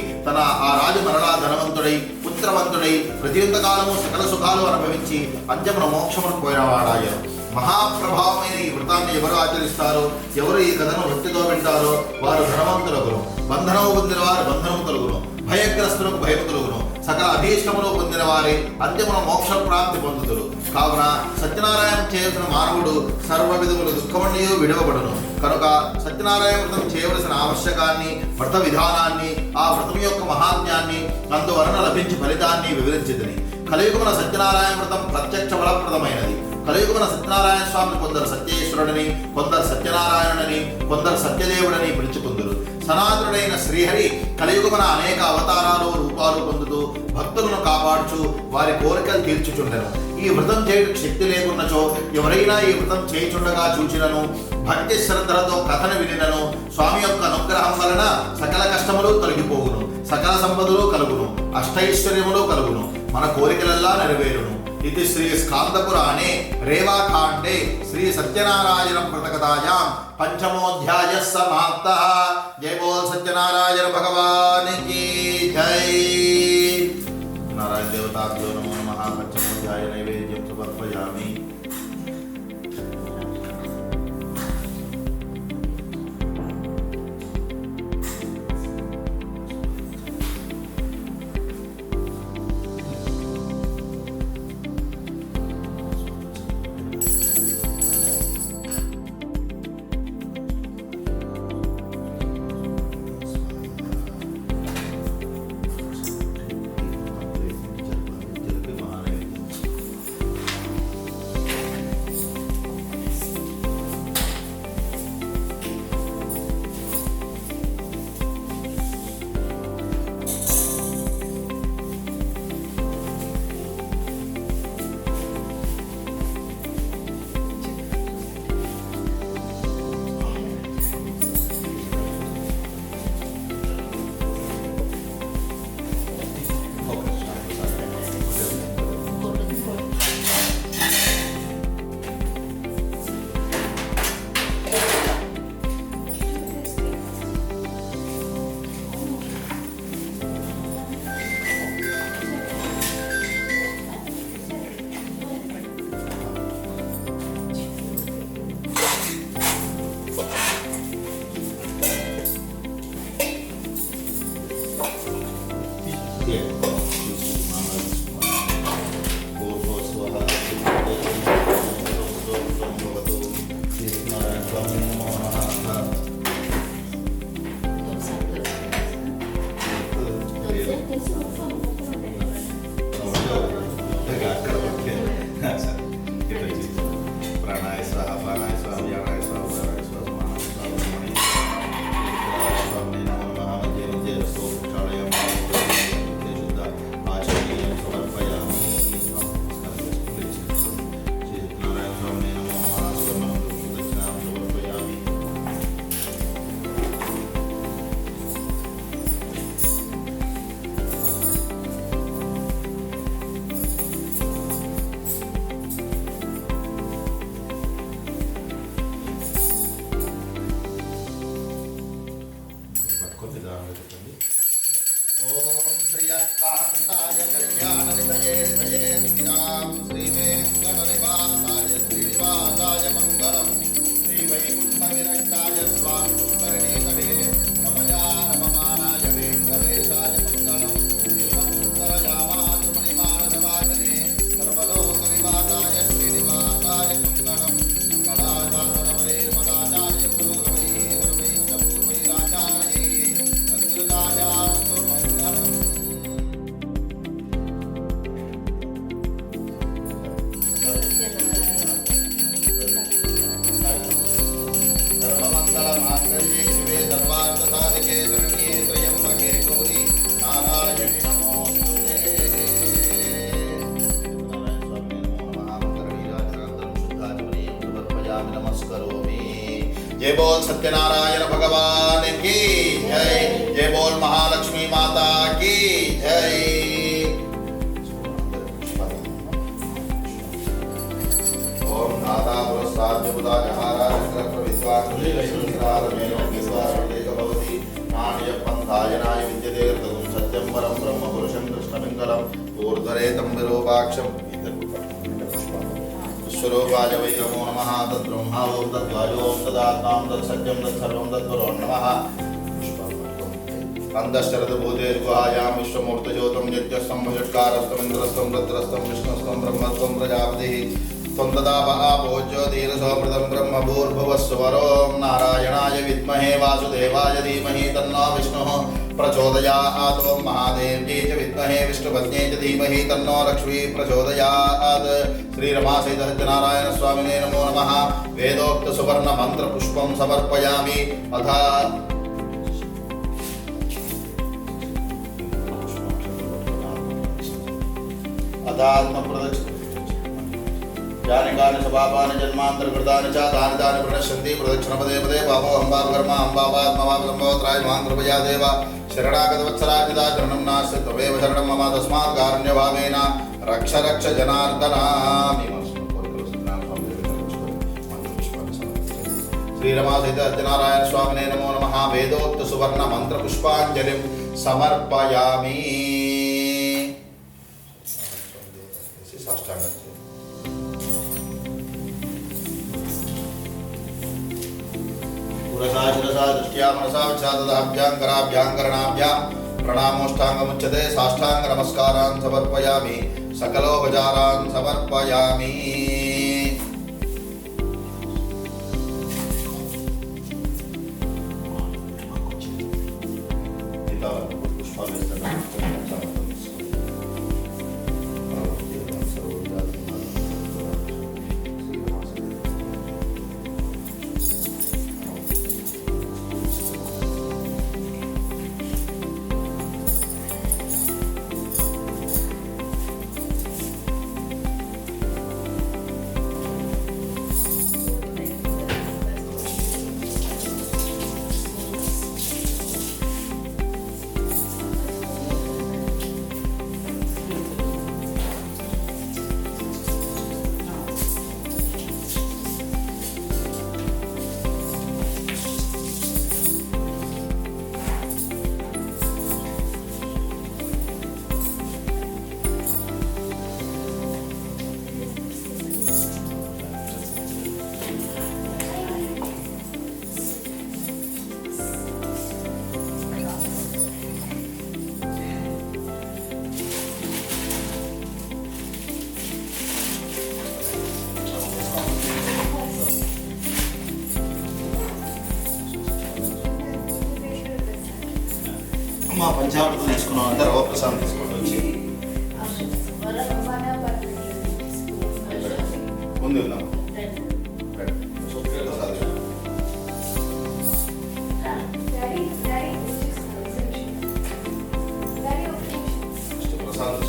ఆ రాజు మరలా ధనవంతుడై పుత్రవంతుడై ప్రతింతకాలము సకల సుఖాలు అనుభవించి అంత్యమున మోక్షమును పోయినవాడాయను. మహాప్రభావమైన ఈ వ్రతాన్ని ఎవరు ఆచరిస్తారో, ఎవరు ఈ కథను భక్తితో వింటారో వారు ధనవంతులగును, బంధనము పొందిన వారు బంధనము తొలగును, భయగ్రస్తులకు భయము తొలగును, సకల అభీష్టములు పొందిన వారి అంత్యమున మోక్ష ప్రాప్తి పొందుతురు. కావున సత్యనారాయణ చేసిన మానవుడు సర్వ విధములు దుఃఖమనియు విడవబడును. కనుక సత్యనారాయణ వ్రతం చేయవలసిన ఆవశ్యకాన్ని, వ్రత విధానాన్ని, ఆ వ్రతం యొక్క మహాత్మ్యాన్ని, అందువలన లభించి ఫలితాన్ని వివరించింది. కలియుగమున సత్యనారాయణ వ్రతం ప్రత్యక్ష ఫలప్రదమైనది. కలియుగమున సత్యనారాయణ స్వామి కొందరు సత్యేశ్వరుడని, కొందరు సత్యనారాయణుడని, కొందరు సత్యదేవుడని పిలుచుకుందురు. సనాతనుడైన శ్రీహరి కలియుగమున అనేక అవతారాలు రూపాలు పొందుతూ భక్తులను కాపాడుచు వారి కోరికలు తీర్చుచుండెను. ఈ వ్రతం చేయుటకు శక్తి లేకున్నచో ఎవరైనా ఈ వ్రతం చేయుచుండగా చూచినను భక్తి శ్రద్ధలతో కథను వినినను స్వామి యొక్క అనుగ్రహం వలన సకల కష్టములు తొలగిపోవును, సకల సంపదలు కలుగును, అష్టైశ్వర్యములు కలుగును, మన కోరికలెల్లా నెరవేరును. ఇది శ్రీ స్కాందపురాణే రేవాఖాండే శ్రీ సత్యనారాయణ వ్రతకథాయాం పంచమోధ్యాయ సమాప్తః. జై బోల్ సత్యనారాయణ భగవాన్ కీ జై. నారాయణ దేవతాభ్యో నమో నమః. పంచమోధ్యాయ నైవేద్యం సమర్పయామి. ఓం శ్రీయకాంతాయ కళ్యాణనిధయే నిధయే నిత్యాం శ్రీవేంకటనివాసాయ శ్రీనివాసాయ మంగళం శ్రీవైకుంఠవిరక్తాయ స్వామి పుష్కరిణీతడే రమయా రమమానాయ వెంకటేశాయ మంగళం శ్రీమత్సుందరయామాతృమణిమానవాజనే సర్వలోకనివాసాయ శ్రీనివాసాయ మంగళం మంగళాచార్యవరేర్మదాచార్య పురోగమై సర్వైశ్చపూర్వైరాచార్యై సంస్కృతాయాస్తు మంగళం. सर्वमङ्गलमाङ्गल्ये शिवे सर्वार्थसाधिके शरण्ये त्र्यम्बके गौरी नारायणि नमोस्तुते. नमस्करोमि. जय बोल सत्यनारायण भगवान की जय. जय बोल महालक्ष्मी माता की जय. ओम नाथा पुरस्ताद्य बुधाजहारा चक्र विश्वासमेकभवति नान्य पंथायनाय विद्यते तदुं सत्यं परं ब्रह्म पुरुषं कृष्णपिङ्गलम् ऊर्ध्वरेतं विरूपाक्षं विश्वरूपाय वै नमो नमः. तद्ब्रह्मा ओं तद्वायो ओं तदात्मां तत्सत्यं तत्सर्वं तद्गुरो नमः. अंधश्चरदभूतेर्गुहायां विश्वमूर्तज्योतं यज्ञस्तं भुजत्कारस्तमिन्द्रस्तं रुद्रस्तं विष्णुस्तं ब्रह्मस्तं प्रजापतिः त्वं तदापः पूज्यो धीरसोऽमृतं ब्रह्म भूर्भुवस्सुवरों नारायणाय विद्महे वासुदेवाय धीमहि तन्नो विष्णुः प्रचोदयात्. ॐ महादेव्यै च विद्महे विष्णुपत्न्यै च धीमहि तन्नो लक्ष्मी प्रचोदयात्. श्रीरमासहित सत्यनारायण स्वामिने नमो नमः. वेदोक्त सुवर्ण मंत्र पुष्पं समर्पयामि. अथ अदात्म प्रदक्षिण यानि कानि सपापानि जन्मान्तरकृतानि च तानि तानि प्रणश्यन्ति प्रदक्षिणपदे पदे पापोऽहं पापकर्मा अहं पापात्मवापसम्भवत्राय मां कृपया देव शरणागतवत्सराजिता शरणं नास्ति त्वमेव शरणं मम तस्मात् कारुण्यभावेन रक्ष रक्ष जनार्दन. श्रीरमासहित सत्यनारायण स्वामिने नमो नमः. वेदोक्त सुवर्ण मंत्र पुष्पाञ्जलिं समर्पयामि. पुरसा शिरसा दृष्ट्या मनसा विच्छाददाभ्यां कराभ्यां करणाभ्यां प्रणामोष्टाङ्गमुच्यते. साष्टाङ्ग नमस्कारान् समर्पयामि. सकलोपचारान् समर्पयामि. మా పంచామృతం తీసుకున్నాం అంతా రవ ప్రసాదం తీసుకుంటూ వచ్చి ముందు ఉన్నాం. ప్రసాదం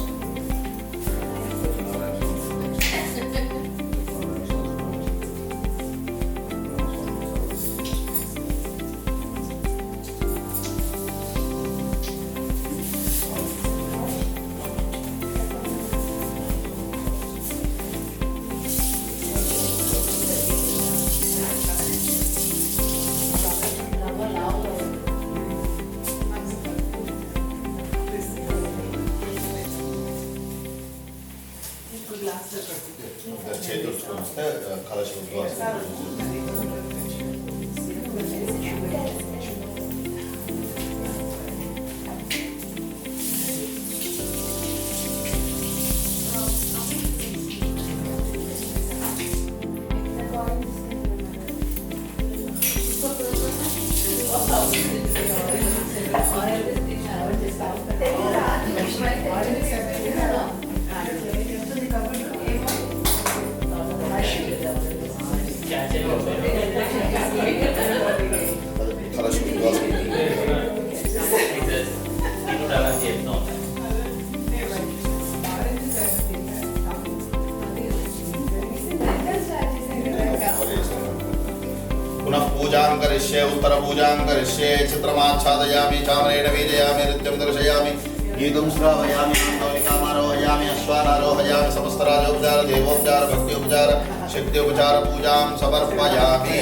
पुनः पूजां करिष्ये उत्तरपूजां करिष्ये चित्रमाच्छादयामि चामरेण वीजयामि नृत्यं दर्शयामि गीतं श्रावयामि कामारोहयामि अश्वानारोहयामि समस्तराजोपचार देवोपचार भक्त्योपचार शक्त्योपचार पूजां समर्पयामि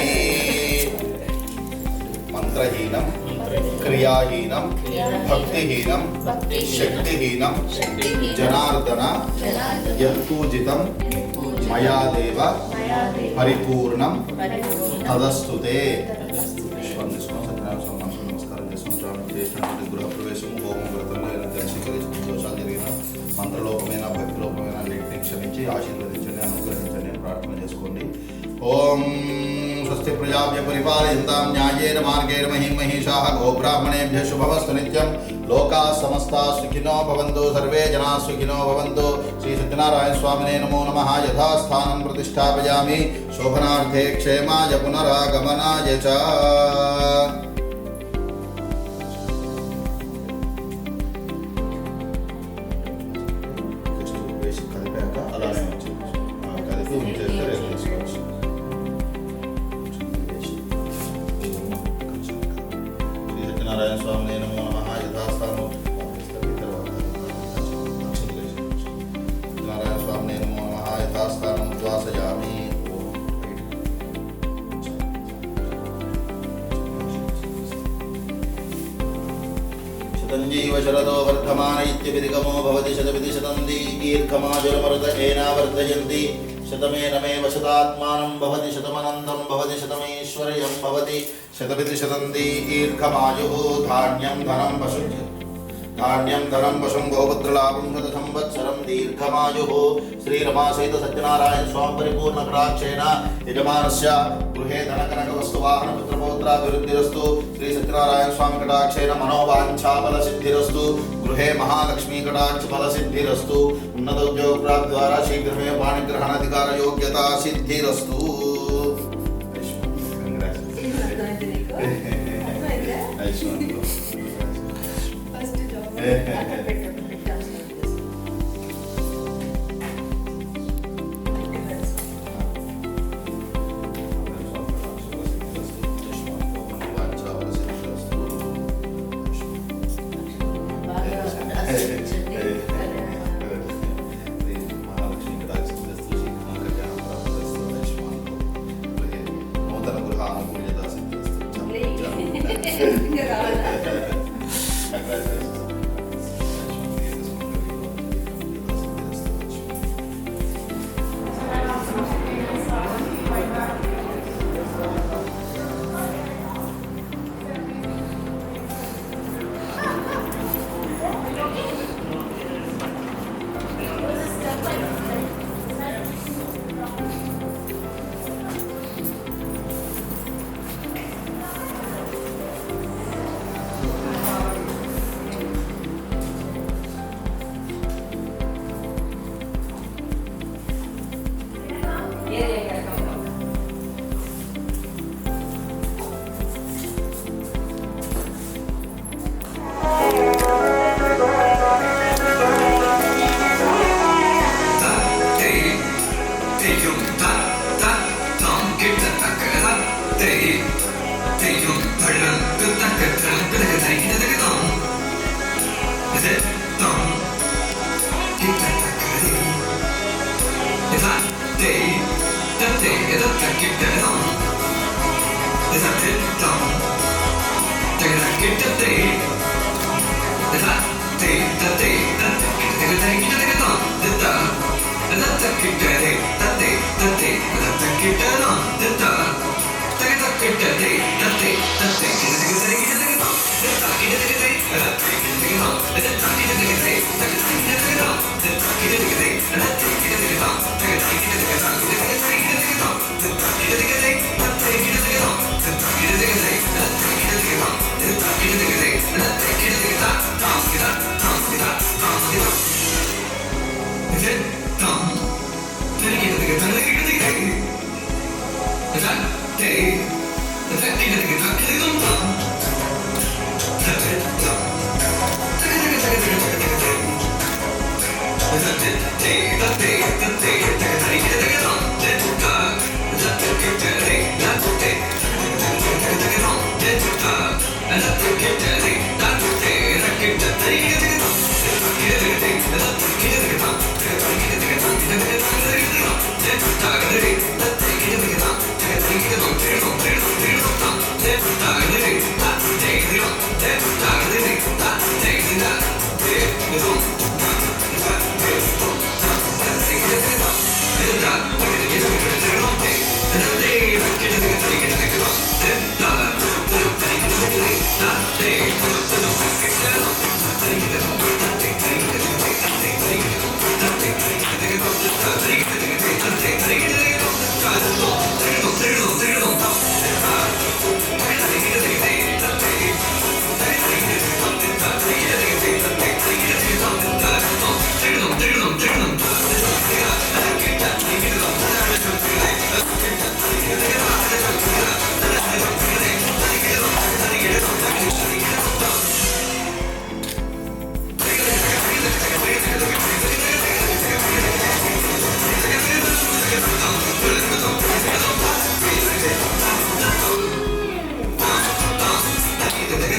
मंत्रहीनं क्रियाहीनं भक्तिहीनं शक्तिहीनं जनार्दन यत्पूजितं मया देव परिपूर्णं तदस्तुते नमस्कार गृह प्रवेश होम व्रतम मंत्रलोकమైన భక్తిలోకమైన అన్నింటినీ క్షమించి ఆశీర్వదించండి అనుగ్రహించండి ప్రార్థన చేసుకోండి. ఓం స్వస్తి ప్రజాభ్య పరిపాలయంతాం న్యాయేన మార్గేణ మహిమహీషాః గోబ్రాహ్మణేభ్యः శుభమస్తు నిత్యం లోకాः సమస్తాः సుఖినో భవంతు సర్వే జనాः సుఖినో భవంతు. శ్రీ సత్యనారాయణ స్వామినే నమో నమః. యథాస్థానం ప్రతిష్టాపయామి శోభనార్థే క్షేమాయ పునరాగమనాయ చ. నారాయణ స్వామి నమో నమః. యథాస్థానం నారాయణ స్వామి నమో నమః. యథాస్థానం ఉద్వాసయామి. శతంజీవ శరదో వర్ధమాన ఇత్యభిధిగమో భవతి శతమితి శతం దీర్ఘమాజురమరుత ఏనావర్ధయంతి శతమేనమేవ శతాత్మానం భవతి శతమనందం భవతి శతమైశ్వర్యం భవతి శతమితి శతం దీర్ఘమాయుః. ధాన్యం ధనం పశుం గోపుత్రలాభం శత సంవత్సరం దీర్ఘమాయుః. శ్రీరమాసహిత సత్యనారాయణ స్వామి పరిపూర్ణ కటాక్షేణ యజమానస్య గృహే ధనకనక వస్తు వాహన పుత్రపౌత్రాభివృద్ధిరస్తు. శ్రీ సత్యనారాయణ స్వామి కటాక్షేణ మనోవాంఛా ఫల సిద్ధిరస్తు. గృహే మహాలక్ష్మీ కటాక్ష ఫల సిద్ధిరస్తు. ఉన్నత ఉద్యోగ ప్రాప్తి ద్వారా శీఘ్రమే పాణిగ్రహణ అధికార యోగ్యత సిద్ధిరస్తు.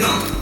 Come on.